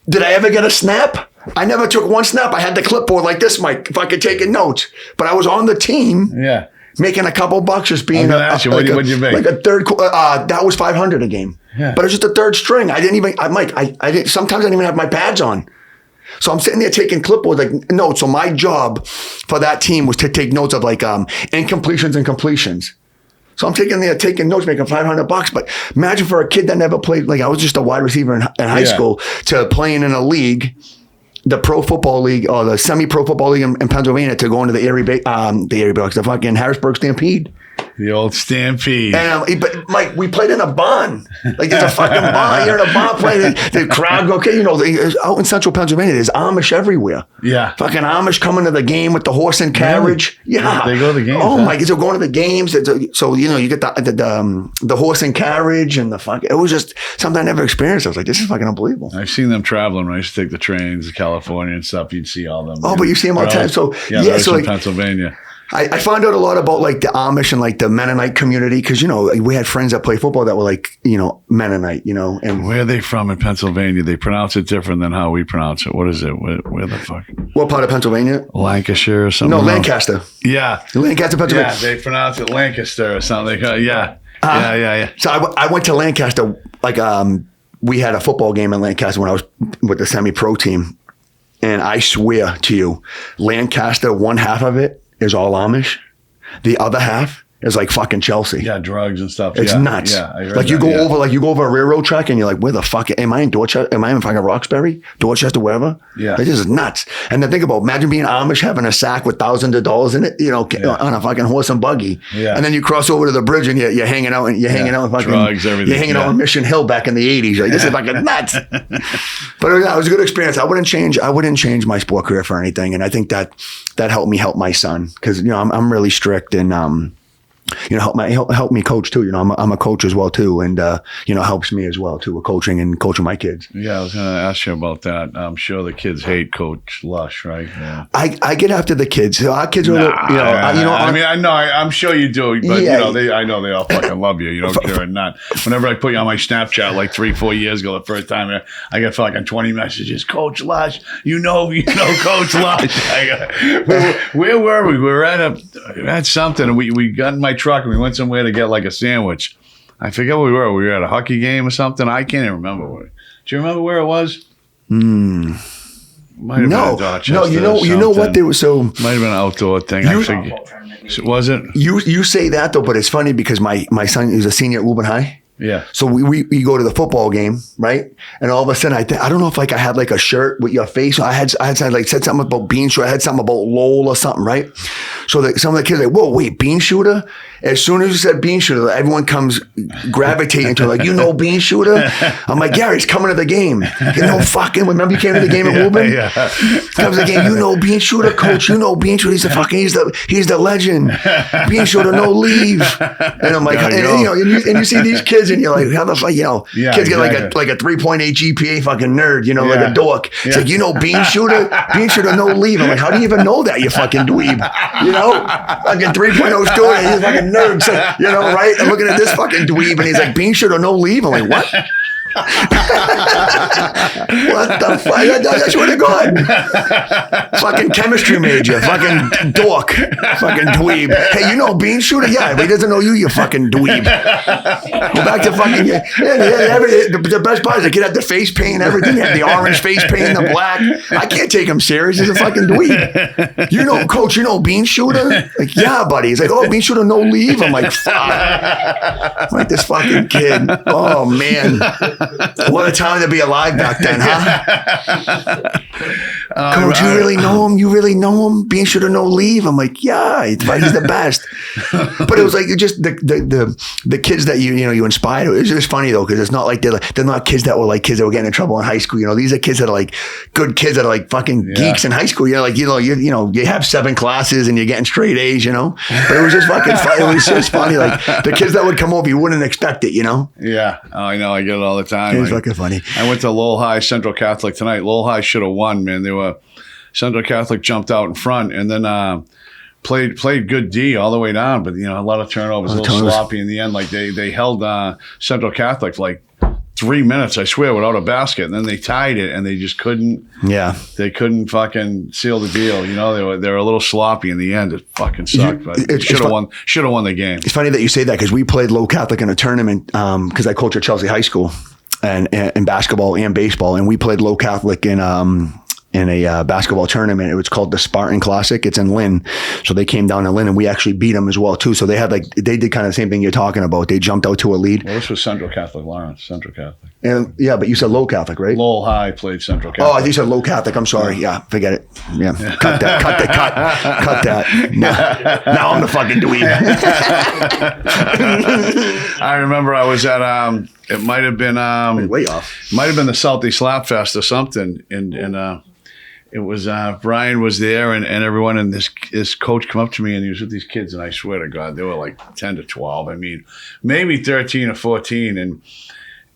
Speaker 3: Did I ever get a snap? I never took one snap. I had the clipboard like this, Mike, if I could take notes. But I was on the team, making a couple bucks just being
Speaker 2: what'd you make?
Speaker 3: Like a third, that was $500 a game. Yeah. But it was just a third string. I didn't even, Mike, sometimes I didn't even have my pads on. So I'm sitting there taking clipboard like notes. So my job for that team was to take notes of like incompletions and completions. So I'm taking notes, making $500. But imagine for a kid that never played, like I was just a wide receiver in high school, to playing in a league, the pro football league or the semi-pro football league in Pennsylvania, to go into the Erie Bucks, the fucking Harrisburg Stampede.
Speaker 2: The old Stampede.
Speaker 3: And but Mike, we played in a barn. Like there's a fucking barn. You're in a barn playing. The crowd, out in central Pennsylvania, there's Amish everywhere. Yeah. Fucking Amish coming to the game with the horse and carriage. Really? Yeah.
Speaker 2: They go to the games.
Speaker 3: Oh my God, so going to the games. So you get the horse and carriage and the fuck. It was just something I never experienced. I was like, this is fucking unbelievable.
Speaker 2: I've seen them traveling when I used to take the trains to California and stuff. You'd see all them.
Speaker 3: Oh, but you see them all the time. So
Speaker 2: so like Pennsylvania.
Speaker 3: I found out a lot about like the Amish and like the Mennonite community because, we had friends that play football that were like, Mennonite, and
Speaker 2: where are they from in Pennsylvania? They pronounce it different than how we pronounce it. What is it? Where the fuck?
Speaker 3: What part of Pennsylvania?
Speaker 2: Lancashire or something?
Speaker 3: No, Lancaster.
Speaker 2: Yeah.
Speaker 3: Lancaster, Pennsylvania.
Speaker 2: Yeah, they pronounce it Lancaster or something. Yeah.
Speaker 3: So I went to Lancaster, like we had a football game in Lancaster when I was with the semi-pro team. And I swear to you, Lancaster, one half of it is all Amish. The other half is like fucking Chelsea.
Speaker 2: Yeah, drugs and stuff.
Speaker 3: It's nuts.
Speaker 2: Yeah, I heard
Speaker 3: like you go over a railroad track and you're like, where the fuck am I in Dorchester? Am I in fucking Roxbury, Dorchester, wherever? Yeah, like, this is nuts. And then think about, imagine being Amish, having a sack with thousands of dollars in it, on a fucking horse and buggy. Yeah. And then you cross over to the bridge and you're hanging out with fucking drugs, everything. You're hanging out on Mission Hill back in the 80s. Like, this is fucking nuts. But it was a good experience. I wouldn't change my sport career for anything. And I think that helped me help my son because I'm really strict and help me coach too. I'm a coach as well too, and helps me as well too with coaching and coaching my kids.
Speaker 2: Yeah, I was going to ask you about that. I'm sure the kids hate Coach Lush, right? Yeah.
Speaker 3: I get after the kids. Our kids are,
Speaker 2: I'm sure you do, but
Speaker 3: Yeah.
Speaker 2: I know they all fucking love you. You don't care or not. Whenever I put you on my Snapchat like 3-4 years ago, the first time I got fucking 20 messages. Coach Lush, you know Coach Lush. Where were we? We were at something, and we got in my truck and we went somewhere to get like a sandwich. I forget where we were. We were at a hockey game or something. I can't even remember. Do you remember where it was? Might have been Dorchester
Speaker 3: no. You know what
Speaker 2: something.
Speaker 3: they were so.
Speaker 2: Might have been an outdoor thing. I forget. Was it?
Speaker 3: You say that though, but it's funny because my son is a senior at Woburn High.
Speaker 2: Yeah.
Speaker 3: So we go to the football game, right? And all of a sudden, I don't know if I had like a shirt with your face. I had like said something about Beanshooter. I had something about Lowell or something, right? So some of the kids are like, whoa, wait, Beanshooter? As soon as you said Beanshooter, everyone comes gravitating to like, Beanshooter? I'm like, yeah, he's coming to the game. Fucking, remember you came to the game in Woburn?
Speaker 2: Yeah.
Speaker 3: Comes to the game, Beanshooter, coach, Beanshooter, he's the legend. Beanshooter, no leave. And I'm like, and you see these kids and you're like, how the fuck, kids get like a 3.8 GPA fucking nerd, like a dork. It's like, Beanshooter, no leave. I'm like, how do you even know that, you fucking dweeb? Fucking 3.0 student, he's a fucking nerd, so, right? I'm looking at this fucking dweeb and he's like, Beanshooter, no leave. I'm like, what? What the fuck? I swear to God. Fucking chemistry major, fucking dork, fucking dweeb. Hey, Beanshooter? Yeah, but he doesn't know you fucking dweeb. Go back to fucking, the best part is the kid had the face paint, everything. He had the orange face paint, the black. I can't take him serious. He's a fucking dweeb. Coach, Beanshooter? Like, yeah, buddy. He's like, Beanshooter, no leave? I'm like, fuck. Like this fucking kid. Oh, man. What a time to be alive back then, huh? Coach, you really know him? You really know him? Beanshooter, no leave? I'm like, yeah, he's the best. But it was like just the kids that you inspired. It was just funny though, because it's not like they're not kids that were getting in trouble in high school. These are kids that are like good kids that are like fucking geeks in high school. You have 7 classes and you're getting straight A's. But it was just fucking fun. It was just funny. Like the kids that would come over, you wouldn't expect it.
Speaker 2: Yeah, I know. I get it all the time.
Speaker 3: It was fucking funny.
Speaker 2: I went to Lowell High Central Catholic tonight. Lowell High should have won, man. Central Catholic jumped out in front and then played good D all the way down, but a lot of turnovers, a little sloppy in the end. Like they held Central Catholic for like 3 minutes, I swear, without a basket, and then they tied it, and they just couldn't. Yeah, they couldn't fucking seal the deal. They were a little sloppy in the end. It fucking sucked, but should have won. Should have won the game.
Speaker 3: It's funny that you say that because we played Low Catholic in a tournament because I coach at Chelsea High School and in basketball and baseball, and we played Low Catholic in a basketball tournament. It was called the Spartan Classic. It's in Lynn. So they came down to Lynn and we actually beat them as well too. So they did kind of the same thing you're talking about. They jumped out to a lead.
Speaker 2: Well, this was Central Catholic, Lawrence, Central Catholic.
Speaker 3: And yeah, but you said Low Catholic, right?
Speaker 2: Lowell High played Central Catholic.
Speaker 3: Oh, I think you said Low Catholic. I'm sorry. Yeah, forget it. Yeah. Cut that. Now I'm the fucking dweeb.
Speaker 2: I remember I was at, it might have been,
Speaker 3: way off.
Speaker 2: Might have been the Salty Slap Fest or something. And it was, Brian was there and everyone, and this coach come up to me and he was with these kids, and I swear to God, they were like 10 to 12. I mean, maybe 13 or 14.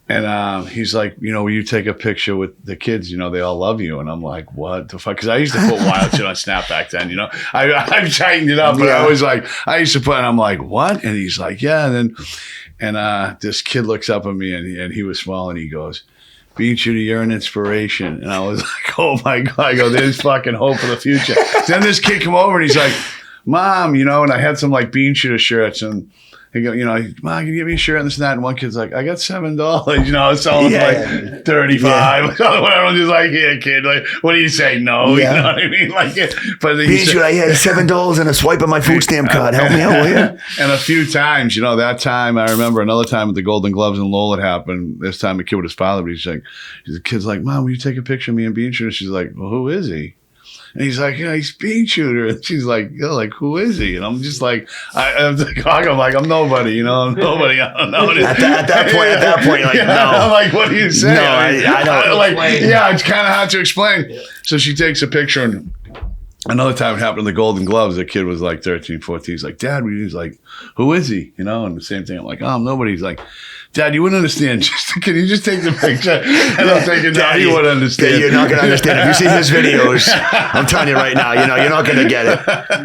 Speaker 2: And he's like, will you take a picture with the kids? They all love you. And I'm like, what the fuck? Because I used to put wild shit on Snap back then, I've tightened it up, but I was like, I used to put, and I'm like, what? And he's like, yeah. And this kid looks up at me and he was small and he goes, Beanshooter, you're an inspiration. And I was like, oh my God. I go, there's fucking hope for the future. Then this kid come over and he's like, Mom, and I had some like Beanshooter shirts, and he go, Mom, can you give me a shirt and this and that? And one kid's like, I got $7. I was selling like 35. Yeah. I was just like, yeah, kid, like, what do you say? No, you know what I mean? Like, but
Speaker 3: Beanshooter, I had $7 and a swipe of my food stamp card. Help me out, will you?
Speaker 2: And a few times, that time, I remember another time at the Golden Gloves in Lowell it happened. This time a kid with his father, but the kid's like, Mom, will you take a picture of me and Beanshooter? She's like, well, who is he? And he's like, yeah, he's Beanshooter. And she's like, who is he? And I'm just like, I'm like, I'm nobody, I'm nobody. I don't know.
Speaker 3: At that point, you're like, no.
Speaker 2: I'm like, what do you say?
Speaker 3: No, I don't.
Speaker 2: It's kind of hard to explain. So she takes a picture and Another time it happened in the Golden Gloves. The kid was like 13, 14. He's like, Dad, he's like, who is he? You know, and the same thing. I'm like, oh, nobody. He's like, Dad, you wouldn't understand. Can you just take the picture? And I'm thinking, Dad, you wouldn't understand.
Speaker 3: You're not going to understand. If you see his videos, I'm telling you right now, you know, you're not going to get it.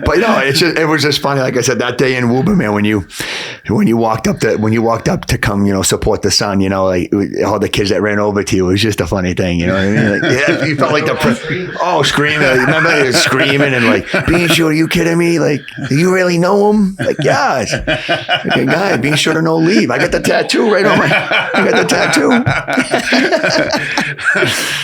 Speaker 3: But you know, it was just funny. Like I said, that day in Woober, man, when you walked up to come, you know, support the son, you know, like all the kids that ran over to you, it was just a funny thing. You know what I mean? Like, yeah, you felt like screaming. Remember, he was screaming and like, Beanshooter, are you kidding me? Like, do you really know him? Like, yeah. Like, guy, Beanshooter, no leave. I got the tattoo right on I got the tattoo.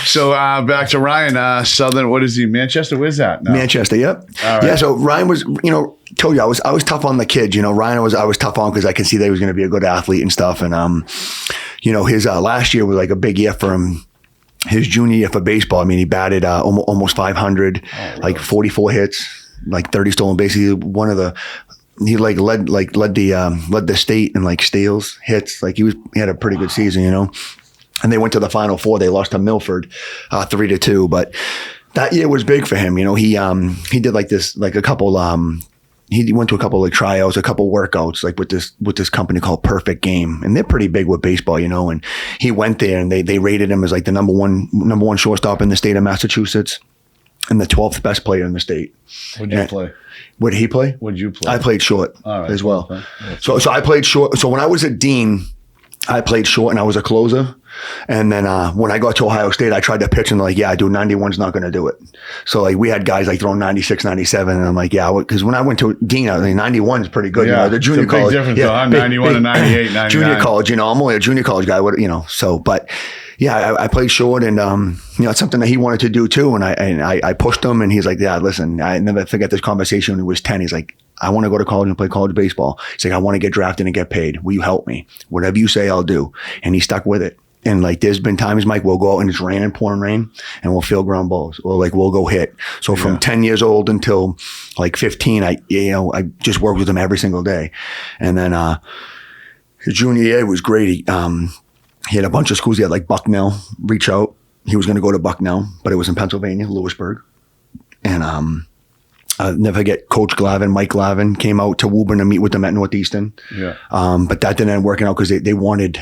Speaker 2: So back to Ryan, Southern. What is he? Manchester. Where's that? No.
Speaker 3: Manchester. Yep. All right. Yeah. So Ryan was, you know, told you I was tough on the kids. You know, Ryan I was tough on because I could see that he was going to be a good athlete and stuff. And you know, his last year was like a big year for him. His junior year for baseball, I mean, he batted almost 500, like 44 hits, like 30 stolen bases. He like led the state in like steals, hits. Like he had a pretty good season, you know. And they went to the Final Four. They lost to Milford, 3-2. But that year was big for him. You know, he did like a couple. He went to a couple like tryouts, a couple workouts, like with this company called Perfect Game, and they're pretty big with baseball, you know. And he went there, and they rated him as like the number one shortstop in the state of Massachusetts, and the 12th best player in the state.
Speaker 2: Would you play?
Speaker 3: What did he play?
Speaker 2: Would you play?
Speaker 3: I played short as well.
Speaker 2: Okay.
Speaker 3: So I played short. So when I was a dean, I played short and I was a closer. And then when I got to Ohio State, I tried to pitch and they're like, yeah, dude, 91's not going to do it. So like we had guys like throwing 96, 97. And I'm like, yeah, because when I went to dean, I was like, 91 is pretty good.
Speaker 2: Yeah,
Speaker 3: you know, the junior
Speaker 2: it's a big
Speaker 3: college.
Speaker 2: difference.
Speaker 3: Yeah,
Speaker 2: I'm 91 and 98, 99.
Speaker 3: Junior college, you know, I'm only a junior college guy, you know, so, but yeah, I played short and, you know, it's something that he wanted to do too. And I pushed him and he's like, yeah, listen, I never forget this conversation when he was 10. He's like, I want to go to college and play college baseball. He's like, I want to get drafted and get paid. Will you help me? Whatever you say, I'll do. And he stuck with it. And like, there's been times, Mike, we'll go out and it's raining, pouring rain, and we'll field ground balls, or like we'll go hit. So from 10 years old until like 15, I just worked with him every single day. And then his junior year was great. He had a bunch of schools. He had like Bucknell reach out. He was going to go to Bucknell, but it was in Pennsylvania, Lewisburg. And I'll never forget Coach Glavin, Mike Glavin, came out to Woburn to meet with them at Northeastern. Yeah. But that didn't end up working out because they wanted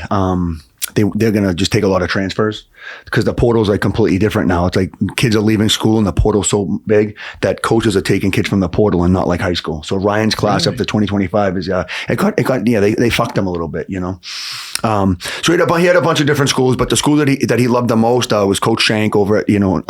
Speaker 3: they're going to just take a lot of transfers because the portal's like completely different now. It's like kids are leaving school and the portal's so big that coaches are taking kids from the portal and not like high school. So Ryan's class up to 2025 is, they fucked him a little bit, you know? So he had a bunch of different schools, but the school that he loved the most was Coach Shank over at, you know,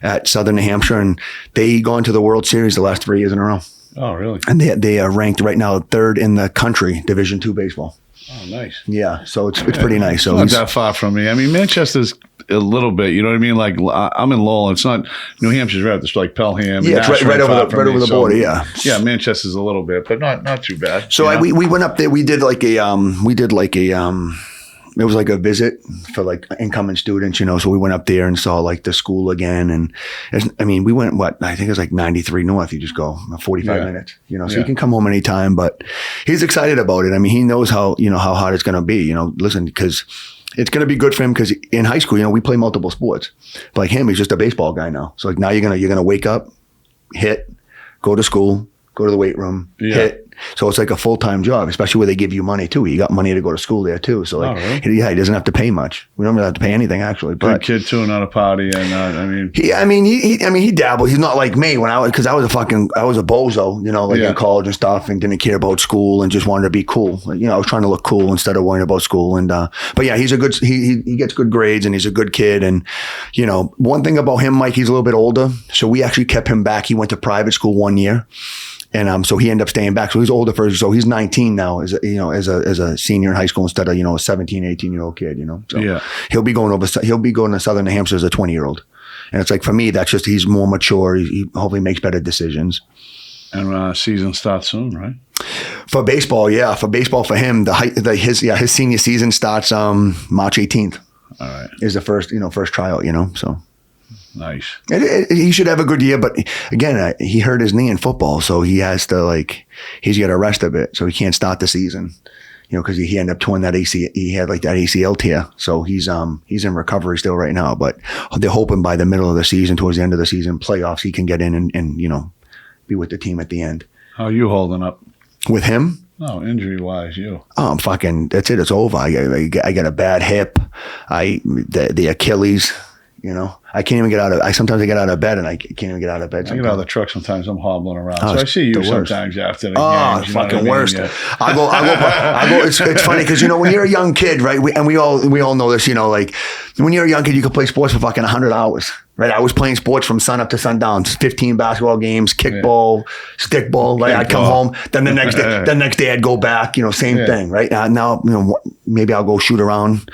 Speaker 3: at Southern New Hampshire. And they gone to the World Series the last 3 years in a row.
Speaker 2: Oh, really?
Speaker 3: And they are ranked right now 3rd in the country, Division II baseball.
Speaker 2: Oh, nice.
Speaker 3: Yeah, so it's pretty nice. So
Speaker 2: not that far from me. I mean, Manchester's a little bit. You know what I mean? Like I'm in Lowell. It's not New Hampshire's right. It's like Pelham.
Speaker 3: Yeah, it's right over the border. Yeah,
Speaker 2: yeah. Manchester's a little bit, but not too bad.
Speaker 3: So we went up there. We did like a it was like a visit for like incoming students, you know. So we went up there and saw like the school again. And I mean, we went, I think it was like 93 North. You just go 45 minutes, you know, so you can come home anytime, but he's excited about it. I mean, he knows how hard it's going to be, you know, listen, because it's going to be good for him because in high school, you know, we play multiple sports. But like him, he's just a baseball guy now. So like now you're going to wake up, hit, go to school, go to the weight room, hit. So it's like a full-time job, especially where they give you money too. You got money to go to school there too. So like, really? He doesn't have to pay much. We don't really have to pay anything actually. But
Speaker 2: good kid too, not a party, and
Speaker 3: he dabbled. He's not like me because I was a bozo, you know, like in college and stuff, and didn't care about school and just wanted to be cool. You know, I was trying to look cool instead of worrying about school. And but yeah, he's a good. He gets good grades and he's a good kid. And you know, one thing about him, Mike, he's a little bit older, so we actually kept him back. He went to private school 1 year. And so he ended up staying back. So he's older first. So he's 19 now as a senior in high school instead of, you know, a 17, 18-year-old kid, you know. So he'll be going to Southern New Hampshire as a 20-year-old. And it's like, for me, that's just, he's more mature. He hopefully makes better decisions.
Speaker 2: And season starts soon, right?
Speaker 3: For baseball, yeah. For baseball, for him, his senior season starts March 18th.
Speaker 2: All right.
Speaker 3: Is the first tryout, you know, so.
Speaker 2: Nice.
Speaker 3: He should have a good year, but again, he hurt his knee in football, so he has to he's got to rest a bit, so he can't start the season. because he ended up torn that he had like that ACL tear. So he's in recovery still right now, but they're hoping by the middle of the season, towards the end of the season, playoffs, he can get in and be with the team at the end.
Speaker 2: How are you holding up?
Speaker 3: With him?
Speaker 2: No, injury-wise, you.
Speaker 3: Oh, I'm fucking, that's it. It's over. I got a bad hip. The Achilles, I can't even get out of, sometimes I get out of bed and I can't even get out of bed.
Speaker 2: I get out of the truck sometimes, I'm hobbling around.
Speaker 3: Oh,
Speaker 2: so I see you
Speaker 3: the worst.
Speaker 2: sometimes after the
Speaker 3: Oh,
Speaker 2: games. You know
Speaker 3: fucking
Speaker 2: what I mean?
Speaker 3: worst.
Speaker 2: Yeah.
Speaker 3: I go, it's funny because, when you're a young kid, right? We all know this, like when you're a young kid, you could play sports for fucking 100 hours, right? I was playing sports from sun up to sundown, 15 basketball games, kickball, stickball, right? I'd come home. Then the next day I'd go back, same thing, right? Now, maybe I'll go shoot around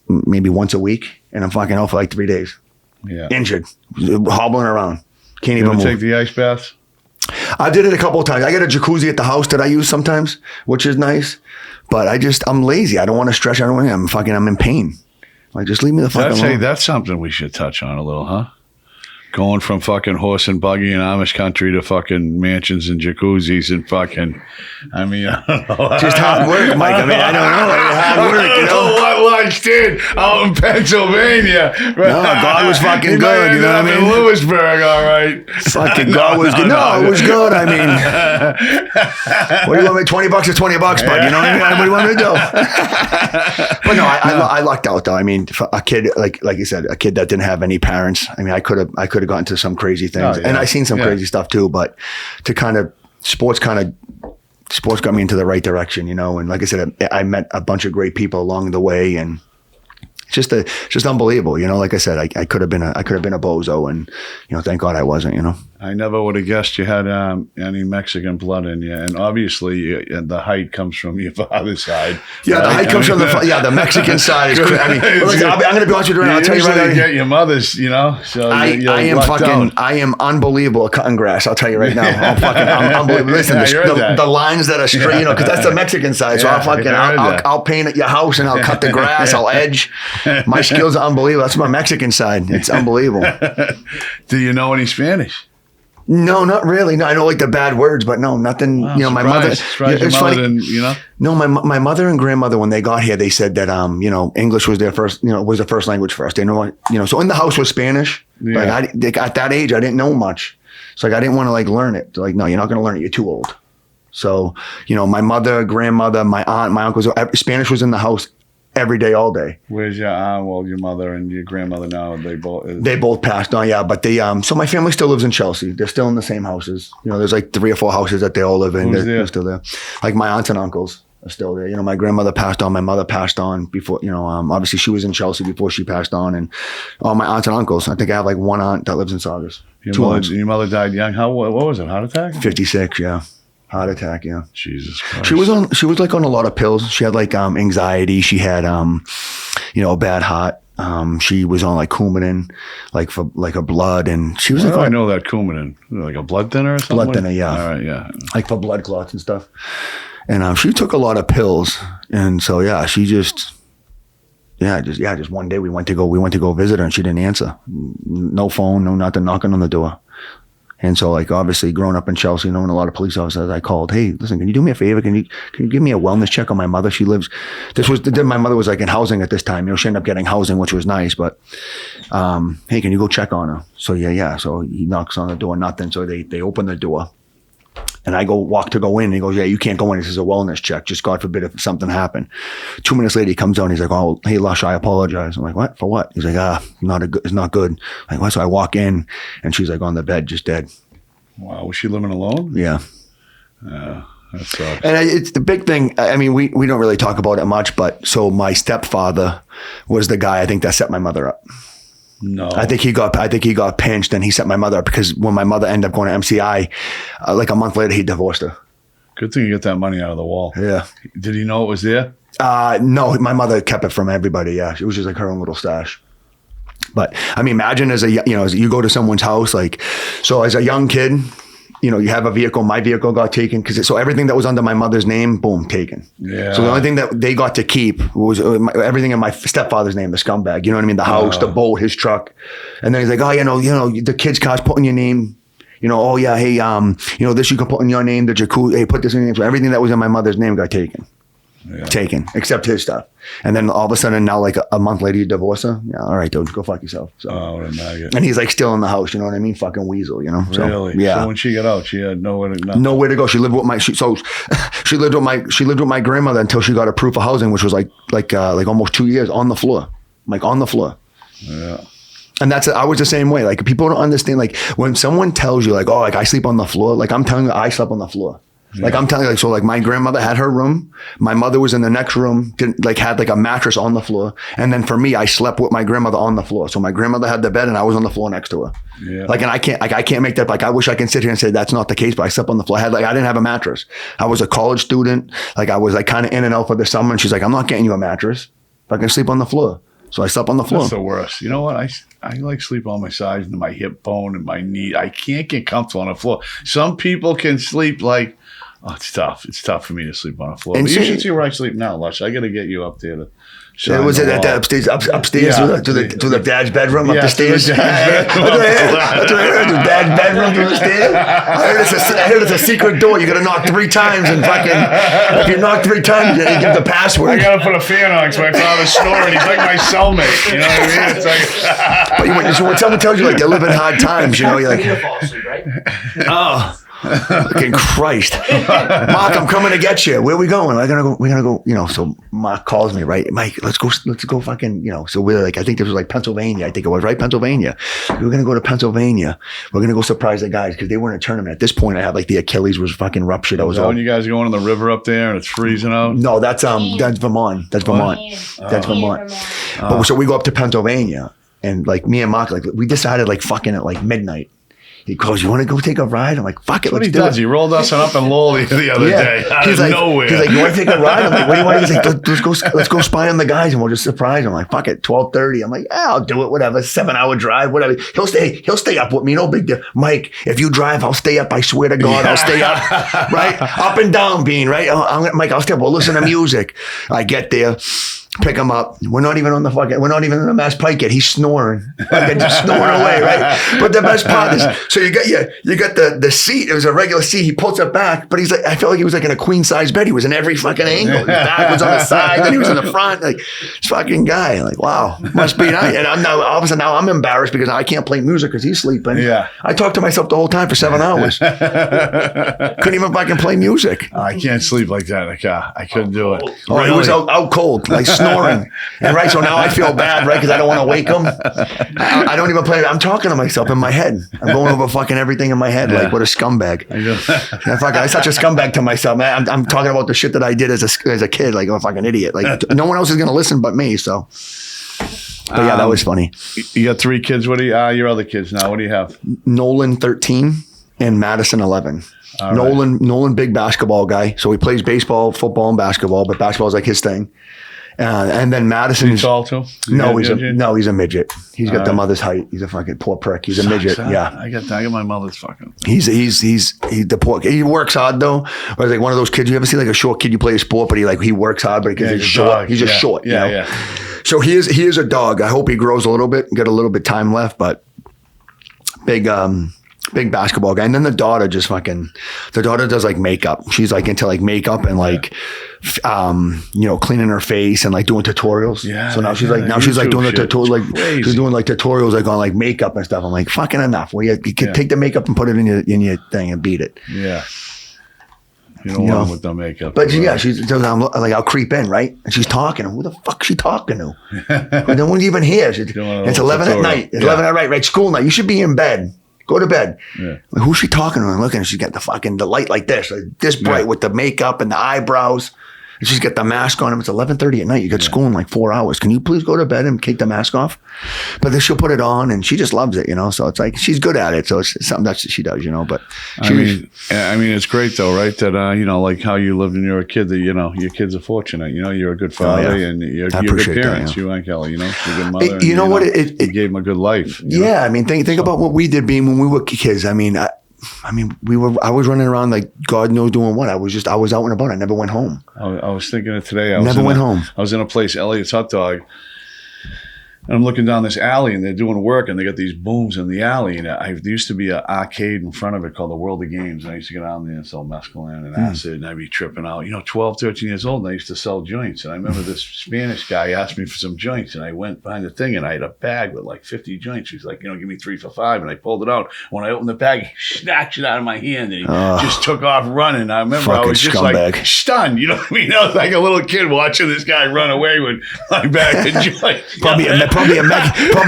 Speaker 3: maybe once a week and I'm fucking out for like 3 days.
Speaker 2: Yeah.
Speaker 3: Injured, hobbling around. Can't
Speaker 2: You
Speaker 3: even
Speaker 2: ever
Speaker 3: move.
Speaker 2: take the ice baths?
Speaker 3: I did it a couple of times. I got a jacuzzi at the house that I use sometimes, which is nice. But I'm lazy. I don't want to stretch. I'm in pain. Like, just leave me the fuck alone.
Speaker 2: That's something we should touch on a little, huh? Going from fucking horse and buggy in Amish country to fucking mansions and jacuzzis and fucking, I don't know.
Speaker 3: Just hard work, Mike. I don't know. Hard work,
Speaker 2: I don't know what lunch did out in Pennsylvania.
Speaker 3: No, God was fucking good. You know what I mean?
Speaker 2: In Lewisburg, all right.
Speaker 3: Fucking God was good. No, it was good. What do you want me? $20 is $20, bud. You know what I mean? What do you want me to do? But no, I lucked out though. For a kid like you said, a kid that didn't have any parents. I could have gotten to some crazy things, and I seen some crazy stuff too. But sports got me into the right direction, And like I said, I met a bunch of great people along the way, and it's just unbelievable, Like I said, I could have been a bozo, and thank God I wasn't,
Speaker 2: I never would have guessed you had any Mexican blood in you, and obviously the height comes from your father's side.
Speaker 3: Yeah, the height comes from the Mexican side is crazy. I'm going to be honest with you right now. I'll tell you right now.
Speaker 2: You get your mother's, So
Speaker 3: I am unbelievable at cutting grass. I'll tell you right now. I'm unbelievable. Listen, the lines that are straight, because that's the Mexican side. So I'll paint at your house and I'll cut the grass. I'll edge. My skills are unbelievable. That's my Mexican side. It's unbelievable.
Speaker 2: Do you know any Spanish?
Speaker 3: No, not really. No, I know like the bad words, but no, nothing.
Speaker 2: Wow,
Speaker 3: my mother.
Speaker 2: It's funny.
Speaker 3: No, my mother and grandmother, when they got here, they said that English was their first, was the first language for us. They know, so in the house was Spanish.
Speaker 2: Yeah.
Speaker 3: At that age, I didn't know much, so I didn't want to learn it. They're like, no, you're not going to learn it. You're too old. So my mother, grandmother, my aunt, my uncles, Spanish was in the house every day, all day.
Speaker 2: Where's your aunt? Well, your mother and your grandmother now, they
Speaker 3: both passed on, yeah. But so my family still lives in Chelsea. They're still in the same houses. There's like 3 or 4 houses that they all live in. They're still there. Like my aunts and uncles are still there. My grandmother passed on. My mother passed on before, obviously she was in Chelsea before she passed on. And all my aunts and uncles. I think I have like one aunt that lives in Saugus.
Speaker 2: Your mother died young. What was it? Heart attack?
Speaker 3: 56, yeah. Heart attack, yeah.
Speaker 2: Jesus Christ.
Speaker 3: She was like on a lot of pills. She had like anxiety. She had a bad heart. She was on like Coumadin, like for like her blood, and she was
Speaker 2: I know that Coumadin, like a blood thinner or something.
Speaker 3: Blood thinner, yeah.
Speaker 2: All right, yeah.
Speaker 3: Like for blood clots and stuff. And she took a lot of pills, and so yeah, she just one day we went to go visit her, and she didn't answer. No phone, no nothing, knocking on the door. And so, like, obviously, growing up in Chelsea, knowing a lot of police officers, I called, hey, listen, can you do me a favor? Can you give me a wellness check on my mother? My mother was, like, in housing at this time. She ended up getting housing, which was nice. But, hey, can you go check on her? So, yeah. So he knocks on the door, nothing. So they open the door. And I walk to go in, and he goes, yeah, you can't go in. This is a wellness check. Just God forbid if something happened. 2 minutes later, he comes out, and he's like, oh, hey, Lush, I apologize. I'm like, what? For what? He's like, it's not good. I'm like, what? So I walk in, and she's like on the bed, just dead.
Speaker 2: Wow. Was she living alone?
Speaker 3: Yeah.
Speaker 2: That sucks.
Speaker 3: And it's the big thing. We don't really talk about it much, but so my stepfather was the guy, I think, that set my mother up.
Speaker 2: No.
Speaker 3: I think he got pinched, and he set my mother up because when my mother ended up going to MCI, like a month later, he divorced her.
Speaker 2: Good thing you get that money out of the wall.
Speaker 3: Yeah.
Speaker 2: Did he know it was there?
Speaker 3: No, my mother kept it from everybody. Yeah, it was just like her own little stash. But imagine as you go to someone's house, like, so as a young kid, you have a vehicle. My vehicle got taken so everything that was under my mother's name, boom, taken.
Speaker 2: Yeah.
Speaker 3: So the only thing that they got to keep was everything in my stepfather's name, the scumbag. You know what I mean? The house, the boat, his truck. And then he's like, oh, the kid's car's put in your name. Oh yeah, hey, this you can put in your name. The jacuzzi, hey, put this in your name. So everything that was in my mother's name got taken. taken, except his stuff. And then all of a sudden now, like a month later, you divorce her. Yeah, all right, dude, go fuck yourself. So,
Speaker 2: what a maggot.
Speaker 3: and he's like still in the house. You know what I mean? Fucking weasel. You know? So,
Speaker 2: Really?
Speaker 3: yeah.
Speaker 2: So when she got out, she had nowhere to
Speaker 3: Nowhere to go. She lived with my she lived with my grandmother until she got a proof of housing, which was like almost 2 years on the floor, like on the floor.
Speaker 2: Yeah.
Speaker 3: And I was the same way. Like people don't understand. Like when someone tells you, like, oh, like I sleep on the floor. Like I'm telling you, I slept on the floor. Yeah. Like I'm telling you, like so, like my grandmother had her room. My mother was in the next room. Had like a mattress on the floor. And then for me, I slept with my grandmother on the floor. So my grandmother had the bed, and I was on the floor next to her.
Speaker 2: Yeah.
Speaker 3: Like, and I can't make that. Like I wish I can sit here and say that's not the case, but I slept on the floor. I didn't have a mattress. I was a college student. Like I was like kind of in and out for the summer. And she's like, I'm not getting you a mattress. If I can sleep on the floor. So I slept on the floor.
Speaker 2: That's the worst. You know what? I like sleep on my sides and my hip bone and my knee. I can't get comfortable on the floor. Some people can sleep like, oh, it's tough. It's tough for me to sleep on the floor.
Speaker 3: And
Speaker 2: but you should see where I sleep now, Lush. I got to get you up there to shine
Speaker 3: Was
Speaker 2: the
Speaker 3: it at
Speaker 2: wall.
Speaker 3: the upstairs
Speaker 2: Yeah.
Speaker 3: to the dad's bedroom up
Speaker 2: Yeah,
Speaker 3: the
Speaker 2: to the
Speaker 3: stairs?
Speaker 2: dad's bedroom.
Speaker 3: That's what I heard. The dad's bedroom to the stairs. I heard it's a secret door. You got to knock 3 times and fucking. If you knock 3 times, you give the
Speaker 2: I
Speaker 3: password.
Speaker 2: got to put a fan on because my father's snoring. He's like my cellmate. You know what I mean? It's like,
Speaker 3: But so when someone tells you like they're living hard times, you know, you're
Speaker 4: You
Speaker 3: like,
Speaker 4: fall asleep, right?
Speaker 3: oh. Fucking Christ. Mark, I'm coming to get you. Where are we going? We're gonna go, you know, so Mark calls me, right? Mike, let's go fucking, you know, so we're like, I think this was like Pennsylvania. I think it was, right? Pennsylvania. We're gonna go to Pennsylvania. We're gonna go surprise the guys because they were in a tournament. At this point, I had like the Achilles was fucking ruptured. I was
Speaker 2: so
Speaker 3: all,
Speaker 2: when you guys are going on the river up there and it's freezing out?
Speaker 3: no, that's Vermont. That's Vermont. That's Vermont. But so we go up to Pennsylvania and like me and Mark, like we decided like fucking at like midnight. He goes, you want to go take a ride? I'm like, fuck it,
Speaker 2: What
Speaker 3: let's
Speaker 2: he
Speaker 3: do
Speaker 2: does,
Speaker 3: it.
Speaker 2: he rolled us up in Lowell the other day out
Speaker 3: He's
Speaker 2: of
Speaker 3: like,
Speaker 2: nowhere.
Speaker 3: He's like, you want to take a ride? I'm like, what do you want? He's like, let's go spy on the guys and we'll just surprise them. I'm like, fuck it, 12:30. I'm like, yeah, I'll do it, whatever. 7-hour drive, whatever. He'll stay up with me, no big deal. Mike, if you drive, I'll stay up. I swear to God, I'll stay up. Right? Up and down, Bean, right? Mike, I'll stay up. We'll listen to music. I get there. Pick him up. We're not even in the Mass Pike yet. He's snoring. Fucking just snoring away, right? But the best part is, so you got the seat. It was a regular seat. He pulls it back, but he's like, I felt like he was like in a queen size bed. He was in every fucking angle. His back was on the side, then he was in the front. Like, this fucking guy. Like, wow, must be nice. And I'm now, all of a sudden, now I'm embarrassed because I can't play music because he's sleeping.
Speaker 2: Yeah.
Speaker 3: I talked to myself the whole time for 7 hours. Couldn't even fucking play music.
Speaker 2: I can't sleep like that in a car. I couldn't do it.
Speaker 3: Oh, he was out cold, like snoring. And right, so now I feel bad, right? Because I don't want to wake him. I don't even play. I'm talking to myself in my head. I'm going over fucking everything in my head. Like, what a scumbag. I'm such a scumbag to myself, man. I'm talking about the shit that I did as a kid, like I'm a fucking idiot. Like no one else is going to listen but me, so. But yeah, that was funny.
Speaker 2: You got 3 kids. What do your other kids now? What do you have?
Speaker 3: Nolan, 13, and Madison, 11.
Speaker 2: All
Speaker 3: Nolan, big basketball guy. So he plays baseball, football, and basketball, but basketball is like his thing. And then Madison.
Speaker 2: He's tall too?
Speaker 3: No, he's a midget. He's got the mother's height. He's a fucking poor prick. He's a midget.
Speaker 2: Huh?
Speaker 3: Yeah.
Speaker 2: I got my mother's fucking.
Speaker 3: He's the poor. He works hard though. But like one of those kids. You ever see like a short kid? You play a sport, but he works hard, but because he's short,
Speaker 2: dog.
Speaker 3: he's just short.
Speaker 2: Yeah,
Speaker 3: you know?
Speaker 2: yeah.
Speaker 3: So he is a dog. I hope he grows a little bit. Got a little bit time left, but big basketball guy. And then the daughter does like makeup. She's like into like makeup and like, cleaning her face and like doing tutorials.
Speaker 2: Yeah.
Speaker 3: So now she's like doing the tutorials, like she's doing like tutorials like on like makeup and stuff. I'm like, fucking enough. Well, you can take the makeup and put it in your thing and beat it.
Speaker 2: Yeah. You don't want them with no makeup.
Speaker 3: But yeah, I'm like, I'll creep in, right? And she's talking. Who the fuck is she talking to? No one's even here. It's 11 at night. It's 11 at night, right? School night. You should be in bed. Go to bed. Yeah. Like, who's she talking to? I'm looking, she's got the light like this bright with the makeup and the eyebrows. And she's got the mask on. It's 11:30 at night. You got school in like 4 hours. Can you please go to bed and take the mask off? But then she'll put it on, and she just loves it, So it's like she's good at it. So it's something that she does, But
Speaker 2: I mean, it's great though, right? That like how you lived when you were a kid. That your kids are fortunate. You're a good father, and you're good parents. You and Kelly, you're a good mother.
Speaker 3: You know what?
Speaker 2: You gave them a good life.
Speaker 3: Yeah, I mean, think about what we did being when we were kids. I was running around like God knows doing what. I was out and about. I never went home.
Speaker 2: I was thinking of today.
Speaker 3: I went home.
Speaker 2: I was in a place, Elliot's Hot Dog. And I'm looking down this alley, and they're doing work, and they got these booms in the alley. And there used to be an arcade in front of it called the World of Games. And I used to go down there and sell mescaline and acid, and I'd be tripping out. 12, 13 years old, and I used to sell joints. And I remember this Spanish guy asked me for some joints, and I went behind the thing, and I had a bag with like 50 joints. He's like, give me 3 for $5. And I pulled it out. When I opened the bag, he snatched it out of my hand, and he just took off running. I remember I was just
Speaker 3: scumbag.
Speaker 2: like stunned. You know what I mean? I was like a little kid watching this guy run away with my bag of joints.
Speaker 3: Probably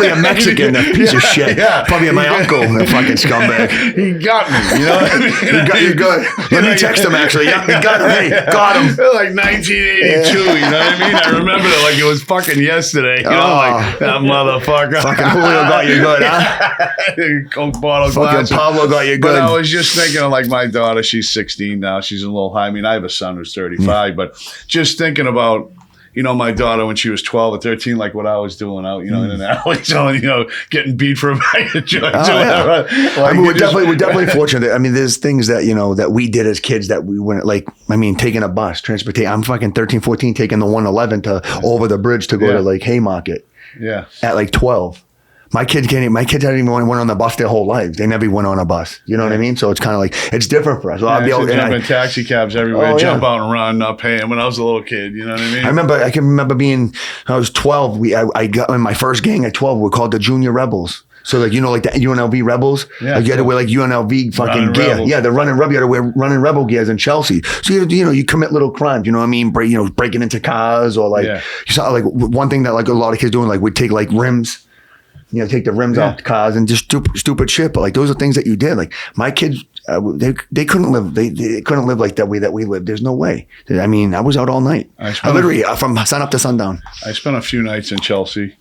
Speaker 3: a Mexican, a piece of shit.
Speaker 2: Yeah.
Speaker 3: Probably my uncle, a fucking scumbag.
Speaker 2: He got me, you know what I mean?
Speaker 3: He got you good. Let me text him, actually. Yeah, he got him. Hey, got him.
Speaker 2: Like 1982, you know what I mean? I remember it like it was fucking yesterday. You know, like, that motherfucker.
Speaker 3: Fucking Julio got you good, huh?
Speaker 2: Coke bottle
Speaker 3: Fucking
Speaker 2: glasses.
Speaker 3: Pablo got you good.
Speaker 2: But I was just thinking of like my daughter, she's 16 now. She's a little high. I mean, I have a son who's 35, but just thinking about, my daughter when she was 12 or 13, like what I was doing out, in an alley, selling, getting beat for a bag of joints or whatever.
Speaker 3: Yeah.
Speaker 2: Like,
Speaker 3: we're definitely fortunate. I mean, there's things that, that we did as kids that we went, like, taking a bus, transportation. I'm fucking 13, 14, taking the 111 to over the bridge to go to like Haymarket.
Speaker 2: Yeah.
Speaker 3: At like 12. My kids hadn't even went on the bus their whole lives. They never went on a bus. You know what I mean? So it's kind of like, it's different for us. Well,
Speaker 2: I used to jump in taxi cabs everywhere, jump out and run, not paying when I was a little kid. You know what I mean?
Speaker 3: I can remember I was 12. I got in my first gang at 12. We're called the Junior Rebels. So like, like the UNLV Rebels, you had to wear like UNLV fucking
Speaker 2: running
Speaker 3: gear.
Speaker 2: rebels.
Speaker 3: Yeah, the running rebel. You had to wear running rebel gears in Chelsea. So you commit little crimes. You know what I mean? Breaking into cars or like you saw like one thing that like a lot of kids doing, like we'd take like rims. Take the rims off the cars and just stupid shit. But like those are things that you did. Like my kids, they couldn't live. They couldn't live like that way that we lived. There's no way. I mean, I was out all night. I literally from sun up to sundown.
Speaker 2: I spent a few nights in Chelsea,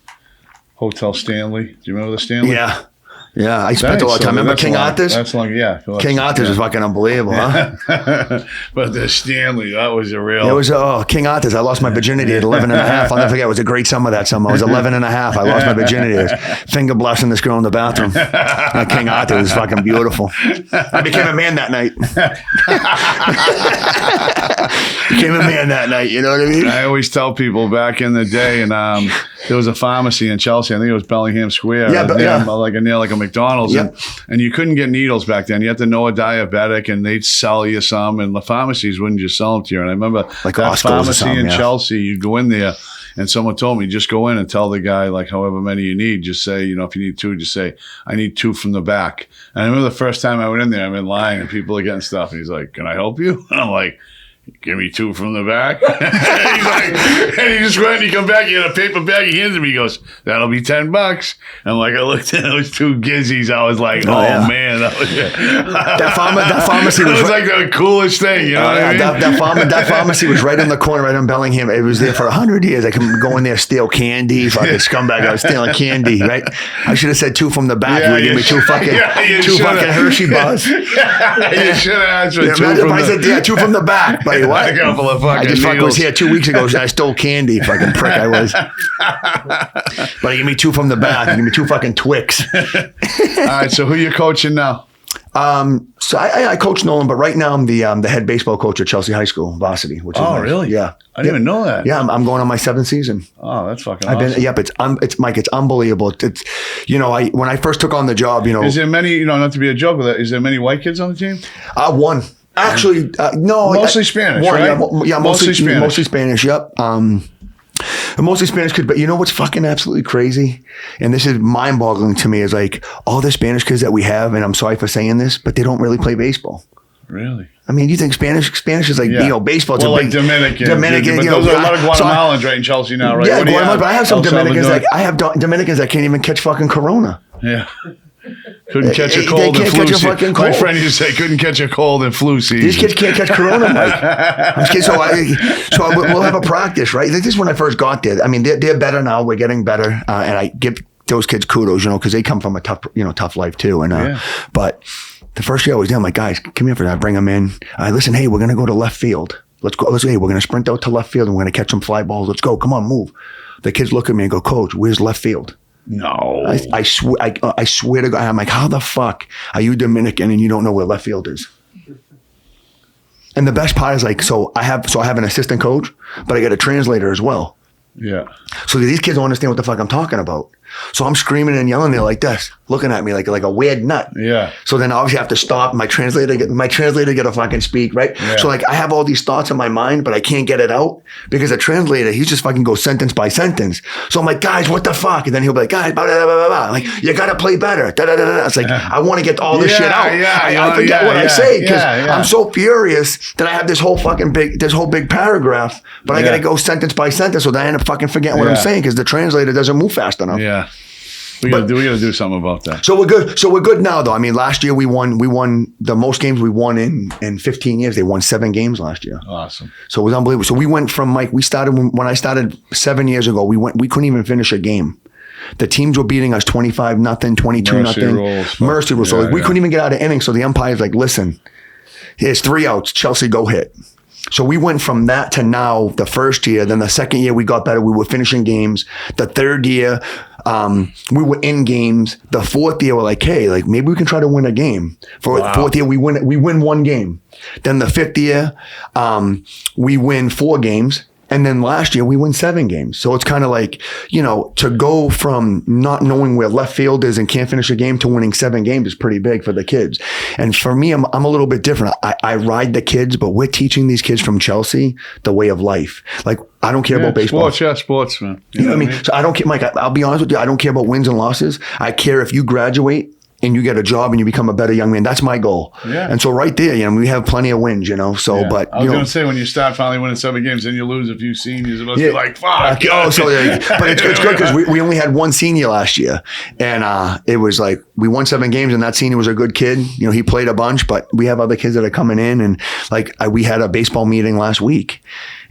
Speaker 2: Hotel Stanley. Do you remember the Stanley?
Speaker 3: Yeah. Yeah, I spent a lot of time. Remember King Arthur's?
Speaker 2: That's long, yeah.
Speaker 3: King Arthur's was fucking unbelievable, huh?
Speaker 2: But the Stanley, that was a real...
Speaker 3: It was, King Arthur's. I lost my virginity at 11 and a half. I'll never forget. It was a great summer that summer. I was 11 and a half. I lost my virginity. I was finger blasting this girl in the bathroom. King Arthur was fucking beautiful. I became a man that night. Became a man that night, you know what I mean?
Speaker 2: I always tell people back in the day, and there was a pharmacy in Chelsea. I think it was Bellingham Square.
Speaker 3: Yeah,
Speaker 2: near like a McDonald's.
Speaker 3: Yep.
Speaker 2: And you couldn't get needles back then. You had to know a diabetic, and they'd sell you some, and the pharmacies wouldn't just sell them to you. And I remember
Speaker 3: like
Speaker 2: that
Speaker 3: Oscars
Speaker 2: pharmacy in Chelsea, you'd go in there, and someone told me, just go in and tell the guy, like, however many you need, just say, if you need 2, just say, I need 2 from the back. And I remember the first time I went in there, I'm in line, and people are getting stuff, and he's like, can I help you? And I'm like, give me 2 from the back. He's like, and he just went and he come back, he had a paper bag, he hands it me, he goes, that'll be $10. And like, I looked at those 2 gizzies, I was like, man, that
Speaker 3: pharmacy was
Speaker 2: like the coolest thing, you know what I mean?
Speaker 3: That pharmacy was right in the corner, right in Bellingham. It was there for 100 years. I can go in there, steal candy, fucking scumbag. I was stealing candy, right? I should have said 2 from the back.
Speaker 2: Yeah,
Speaker 3: You give me 2 fucking, 2 fucking Hershey bars.
Speaker 2: You should have asked for 2
Speaker 3: Imagine
Speaker 2: from
Speaker 3: if I
Speaker 2: the...
Speaker 3: said, 2 from the back. Buddy, what?
Speaker 2: A couple of fucking
Speaker 3: I just fucking was
Speaker 2: needles.
Speaker 3: here 2 weeks ago. I stole candy, fucking prick I was. But give me 2 from the back. Give me 2 fucking Twix.
Speaker 2: All right, so who you coaching now?
Speaker 3: So I coach Nolan, but right now I'm the head baseball coach at Chelsea High School varsity. Which is nice.
Speaker 2: Really?
Speaker 3: Yeah.
Speaker 2: I didn't even know that.
Speaker 3: Yeah, I'm going on my 7th season.
Speaker 2: Oh, that's fucking
Speaker 3: I've
Speaker 2: awesome.
Speaker 3: been, yep, it's Mike, it's unbelievable. It's, when I first took on the job,
Speaker 2: Is there many, not to be a joke with that, is there many white kids on the team?
Speaker 3: One. Actually, no.
Speaker 2: Mostly Spanish,
Speaker 3: one,
Speaker 2: right?
Speaker 3: Yeah, mostly Spanish. Mostly Spanish, yep. Mostly Spanish kids, but you know what's fucking absolutely crazy? And this is mind-boggling to me, is like all the Spanish kids that we have, and I'm sorry for saying this, but they don't really play baseball.
Speaker 2: Really?
Speaker 3: I mean, you think Spanish is like, baseball. It's
Speaker 2: well,
Speaker 3: a
Speaker 2: like
Speaker 3: big,
Speaker 2: Dominican. But those are a lot of Guatemalans right in Chelsea now, right?
Speaker 3: Yeah, Guatemala, but I have some Dominicans. I have Dominicans that can't even catch fucking Corona.
Speaker 2: Yeah. Couldn't catch a cold and flu season. My friend used to say couldn't catch a cold and flu season.
Speaker 3: These kids can't catch Corona, Mike. We'll have a practice, right? This is when I first got there. I mean, they're better now. We're getting better, and I give those kids kudos, because they come from a tough life too. And but the first year I was there, I'm like, guys, come here for that. I bring them in. Listen, hey, we're gonna go to left field. Let's go. Hey, we're gonna sprint out to left field and we're gonna catch some fly balls. Let's go. Come on, move. The kids look at me and go, Coach, where's left field?
Speaker 2: No.
Speaker 3: I swear to God, I'm like, how the fuck are you Dominican and you don't know where left field is? And the best part is like, so I have an assistant coach, but I got a translator as well.
Speaker 2: Yeah.
Speaker 3: So these kids don't understand what the fuck I'm talking about. So I'm screaming and yelling there like this, looking at me like a weird nut.
Speaker 2: Yeah.
Speaker 3: So then obviously I have to stop. My translator get to fucking speak, right?
Speaker 2: Yeah.
Speaker 3: So like I have all these thoughts in my mind, but I can't get it out because the translator, he just fucking goes sentence by sentence. So I'm like, guys, what the fuck? And then he'll be like, guys, blah, blah, blah, blah, blah. Like, you gotta play better. Da, da, da, da. It's like, I want to get all this shit out. I forget what I say because I'm so furious that I have this whole big paragraph, but I gotta go sentence by sentence. So then I end up fucking forgetting what I'm saying because the translator doesn't move fast enough.
Speaker 2: Yeah. We gotta do something about that.
Speaker 3: So we're good. So we're good now, though. I mean, last year we won the most games we won in 15 years. They won 7 games last year.
Speaker 2: Awesome.
Speaker 3: So it was unbelievable. So we went from Mike. We started when I started 7 years ago. We couldn't even finish a game. The teams were beating us 25-0, 22-0. Mercy rules. So like, we couldn't even get out of innings. So the umpire's like, listen, here's 3 outs. Chelsea, go hit. So we went from that to now the first year. Then the second year we got better. We were finishing games. The third year we were in games. The fourth year we're like, hey, like maybe we can try to win a game. For the fourth year we win 1 game. Then the fifth year we win 4 games. And then last year we win 7 games. So it's kind of like, to go from not knowing where left field is and can't finish a game to winning 7 games is pretty big for the kids. And for me, I'm a little bit different. I ride the kids, but we're teaching these kids from Chelsea the way of life. Like, I don't care about baseball.
Speaker 2: Sports, man.
Speaker 3: You know what I mean? So I don't care, Mike, I'll be honest with you. I don't care about wins and losses. I care if you graduate and you get a job and you become a better young man. That's my goal.
Speaker 2: Yeah.
Speaker 3: And so right there, we have plenty of wins, so,
Speaker 2: Yeah.
Speaker 3: but,
Speaker 2: I was going to say, when you start finally winning 7 games, then you lose a few seniors. It must be like, fuck.
Speaker 3: Oh, so, but it's good because we only had 1 senior last year. And it was like, we won 7 games and that senior was a good kid. He played a bunch, but we have other kids that are coming in. And like, we had a baseball meeting last week.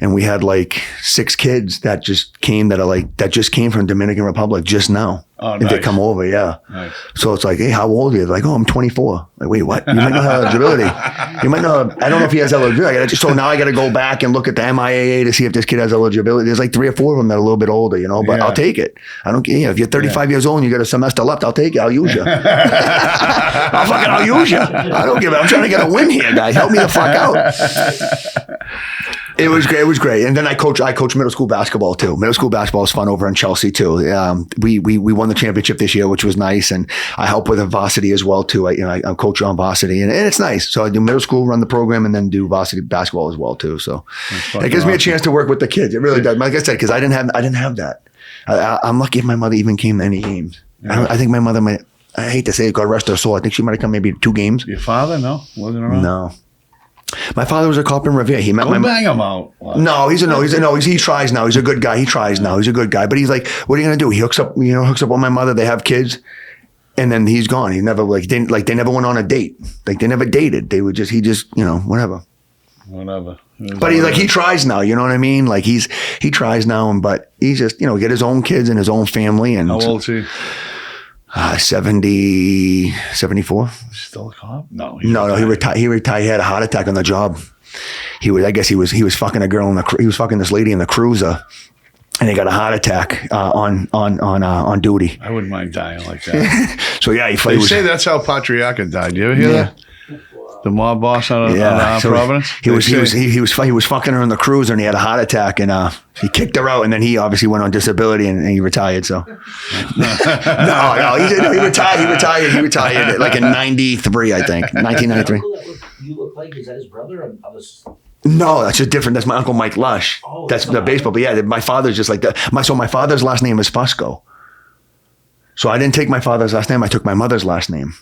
Speaker 3: And we had like 6 kids that just came from Dominican Republic just now.
Speaker 2: Oh,
Speaker 3: and
Speaker 2: nice.
Speaker 3: they come over, yeah.
Speaker 2: Nice.
Speaker 3: So it's like, hey, how old are you? They're like, oh, I'm 24. Like, wait, what? You might not have eligibility. You might not. I don't know if he has eligibility. So now I got to go back and look at the MIAA to see if this kid has eligibility. There's like 3 or 4 of them that are a little bit older, but I'll take it. I don't care. If you're 35 years old and you got a semester left, I'll take it. I'll use you. I'll use you. I don't give it. I'm trying to get a win here, guys. Help me the fuck out. It was great. It was great. And then I coach middle school basketball too. Middle school basketball is fun over in Chelsea too. We won the championship this year, which was nice. And I help with a varsity as well too. I'm coach on varsity and it's nice. So I do middle school, run the program, and then do varsity basketball as well too. So it gives me a chance to work with the kids. It really does. Like I said, because I didn't have that. I'm lucky if my mother even came to any games. Yeah. I think my mother might. I hate to say it, God rest her soul. I think she might have come maybe 2 games.
Speaker 2: Your father? No? Wasn't around?
Speaker 3: No. My father was a cop in Revere. He met
Speaker 2: Don't bang him out. What?
Speaker 3: No, he tries now. He's a good guy. He tries now. He's a good guy. But he's like, what are you gonna do? He hooks up with my mother. They have kids, and then he's gone. He never they never went on a date. Like they never dated. He just whatever.
Speaker 2: Whatever.
Speaker 3: But he's like, he tries now. You know what I mean? Like he tries now, but he's just get his own kids and his own family. And
Speaker 2: how old is he?
Speaker 3: 70, 74.
Speaker 2: Still a cop? No.
Speaker 3: No. He retired. He had a heart attack on the job. I guess he was fucking a girl he was fucking this lady in the cruiser, and he got a heart attack on duty.
Speaker 2: I wouldn't mind dying like that.
Speaker 3: So yeah,
Speaker 2: they say that's how Patriarca died. You ever hear that? The mob boss out of Providence.
Speaker 3: He was fucking her in the cruiser, and he had a heart attack, and he kicked her out, and then he obviously went on disability, and he retired. So no, he retired like in '93, I think, 1993.
Speaker 4: You look like, is that his brother?
Speaker 3: No, that's just different. That's my uncle Mike Lush. Oh, that's the baseball. But yeah, my father's just like that. So my father's last name is Fusco. So I didn't take my father's last name. I took my mother's last name.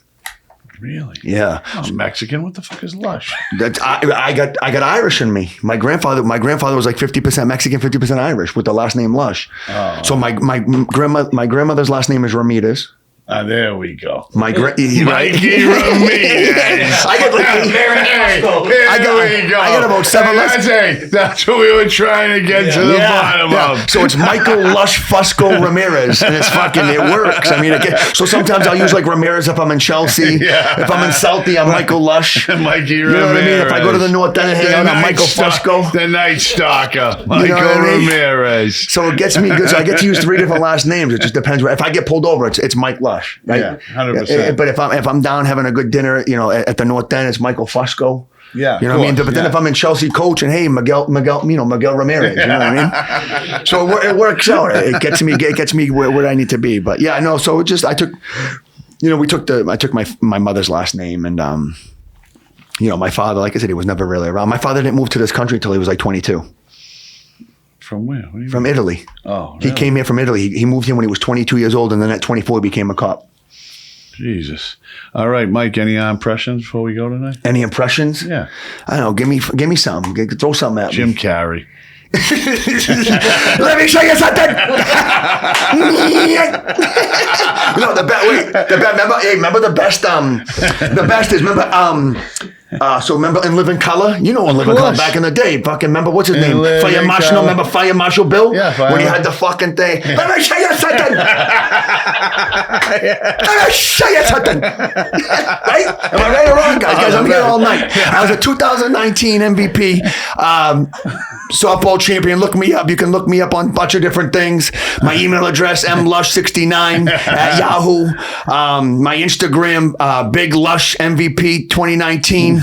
Speaker 2: Really?
Speaker 3: Yeah.
Speaker 2: I'm Mexican. What the fuck is Lush?
Speaker 3: I got Irish in me. My grandfather was like 50% Mexican, 50% Irish with the last name Lush. Oh. So my grandmother's last name is Ramirez.
Speaker 2: There we go.
Speaker 3: Mikey
Speaker 2: Ramirez.
Speaker 3: I got about 7 left.
Speaker 2: That's what we were trying to get to the bottom of.
Speaker 3: So it's Michael Lush Fusco Ramirez, and it works. I mean, so sometimes I'll use like Ramirez if I'm in Chelsea. Yeah. If I'm in Southie, I'm Michael Lush.
Speaker 2: Mikey Ramirez.
Speaker 3: You know what I mean? If I go to the North End and hang out, I'm Michael Fusco.
Speaker 2: The Night Stalker, Michael Ramirez.
Speaker 3: So it gets me good. So I get to use 3 different last names. It just depends. If I get pulled over, it's Mike Lush. Lush. Right?
Speaker 2: Yeah, 100%.
Speaker 3: But if I'm down having a good dinner, you know, at the North End, it's Michael Fusco.
Speaker 2: Yeah,
Speaker 3: you know what I mean. But then if I'm in Chelsea coaching, hey, Miguel, Miguel Ramirez. You know what I mean? So it works out. It gets me where I need to be. But yeah, no. So I took my mother's last name, and you know, my father, like I said, he was never really around. My father didn't move to this country until he was like 22.
Speaker 2: From where? What do you
Speaker 3: From
Speaker 2: mean?
Speaker 3: Italy.
Speaker 2: Oh, really?
Speaker 3: He came here from Italy. He moved here when he was 22 years old, and then at 24 he became a cop.
Speaker 2: Jesus. All right, Mike, any impressions before we go tonight?
Speaker 3: Any impressions?
Speaker 2: Yeah.
Speaker 3: I don't know. Give me some. Throw something at
Speaker 2: Jim
Speaker 3: me.
Speaker 2: Carrey.
Speaker 3: Let me show you something. No, remember the best. The best is so remember in Living Color? You know in Living Color back in the day. Fucking remember what's his name? Fire Marshal. No, remember Fire Marshal Bill?
Speaker 2: Yeah, Fire
Speaker 3: when he had the fucking thing. Let me show you something. Let me show you something. Right? Am I right or wrong, guys? Guys, I'm here all night. I was a 2019 MVP. Softball champion. Look me up. You can look me up on a bunch of different things. My email address, mlush69 at Yahoo. My Instagram, Big Lush MVP 2019.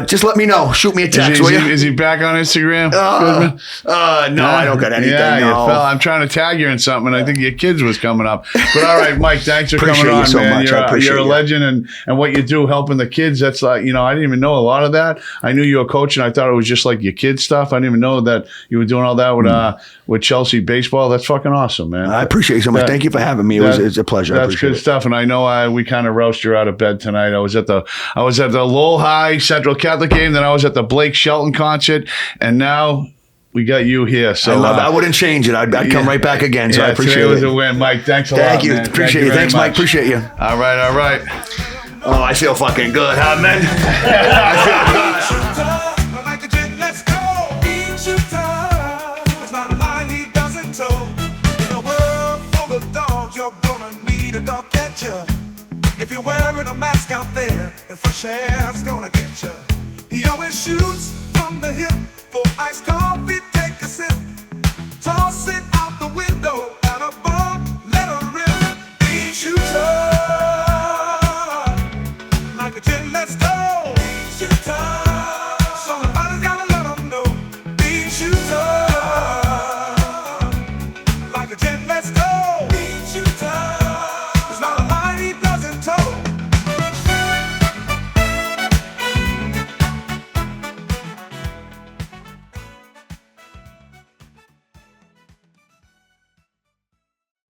Speaker 3: Just let me know. Shoot me a text, will you?
Speaker 2: Is he back on Instagram?
Speaker 3: No, I don't got anything.
Speaker 2: Yeah,
Speaker 3: no.
Speaker 2: you fell. I'm trying to tag you in something, and I think your kids was coming up. But all right, Mike, thanks for
Speaker 3: Appreciate
Speaker 2: coming on,
Speaker 3: you so
Speaker 2: man.
Speaker 3: much. I appreciate
Speaker 2: you're a
Speaker 3: you.
Speaker 2: legend, and what you do helping the kids. That's like, you know, I didn't even know a lot of that. I knew you were coaching. I thought it was just like your kids stuff. I didn't even know that you were doing all that with Chelsea baseball. That's fucking awesome, man.
Speaker 3: I appreciate you so much. Thank you for having me. It's a pleasure. I
Speaker 2: That's
Speaker 3: appreciate
Speaker 2: good
Speaker 3: it.
Speaker 2: stuff. And I know we kind of roused you out of bed tonight. I was at the Lowell High Central Catholic game. Then I was at the Blake Shelton concert, and now we got you here. So
Speaker 3: I love it. I wouldn't change it. I'd come right back again. So I appreciate
Speaker 2: today was
Speaker 3: it.
Speaker 2: a win, Mike. Thanks a lot.
Speaker 3: Thank you.
Speaker 2: Man.
Speaker 3: Appreciate
Speaker 2: Thank
Speaker 3: you.
Speaker 2: very
Speaker 3: Thanks, Mike.
Speaker 2: much.
Speaker 3: Appreciate you.
Speaker 2: All right.
Speaker 3: Oh, I feel fucking good, huh, man?
Speaker 1: Beanshooter, like a jet, let's go. Beanshooter, it's not a line he doesn't toe. In a world full of dogs, you're gonna need a dog catcher. If you're wearing a mask out there, the fresh air's gonna get you. He always shoots from the hip. For iced coffee, take a sip. Toss it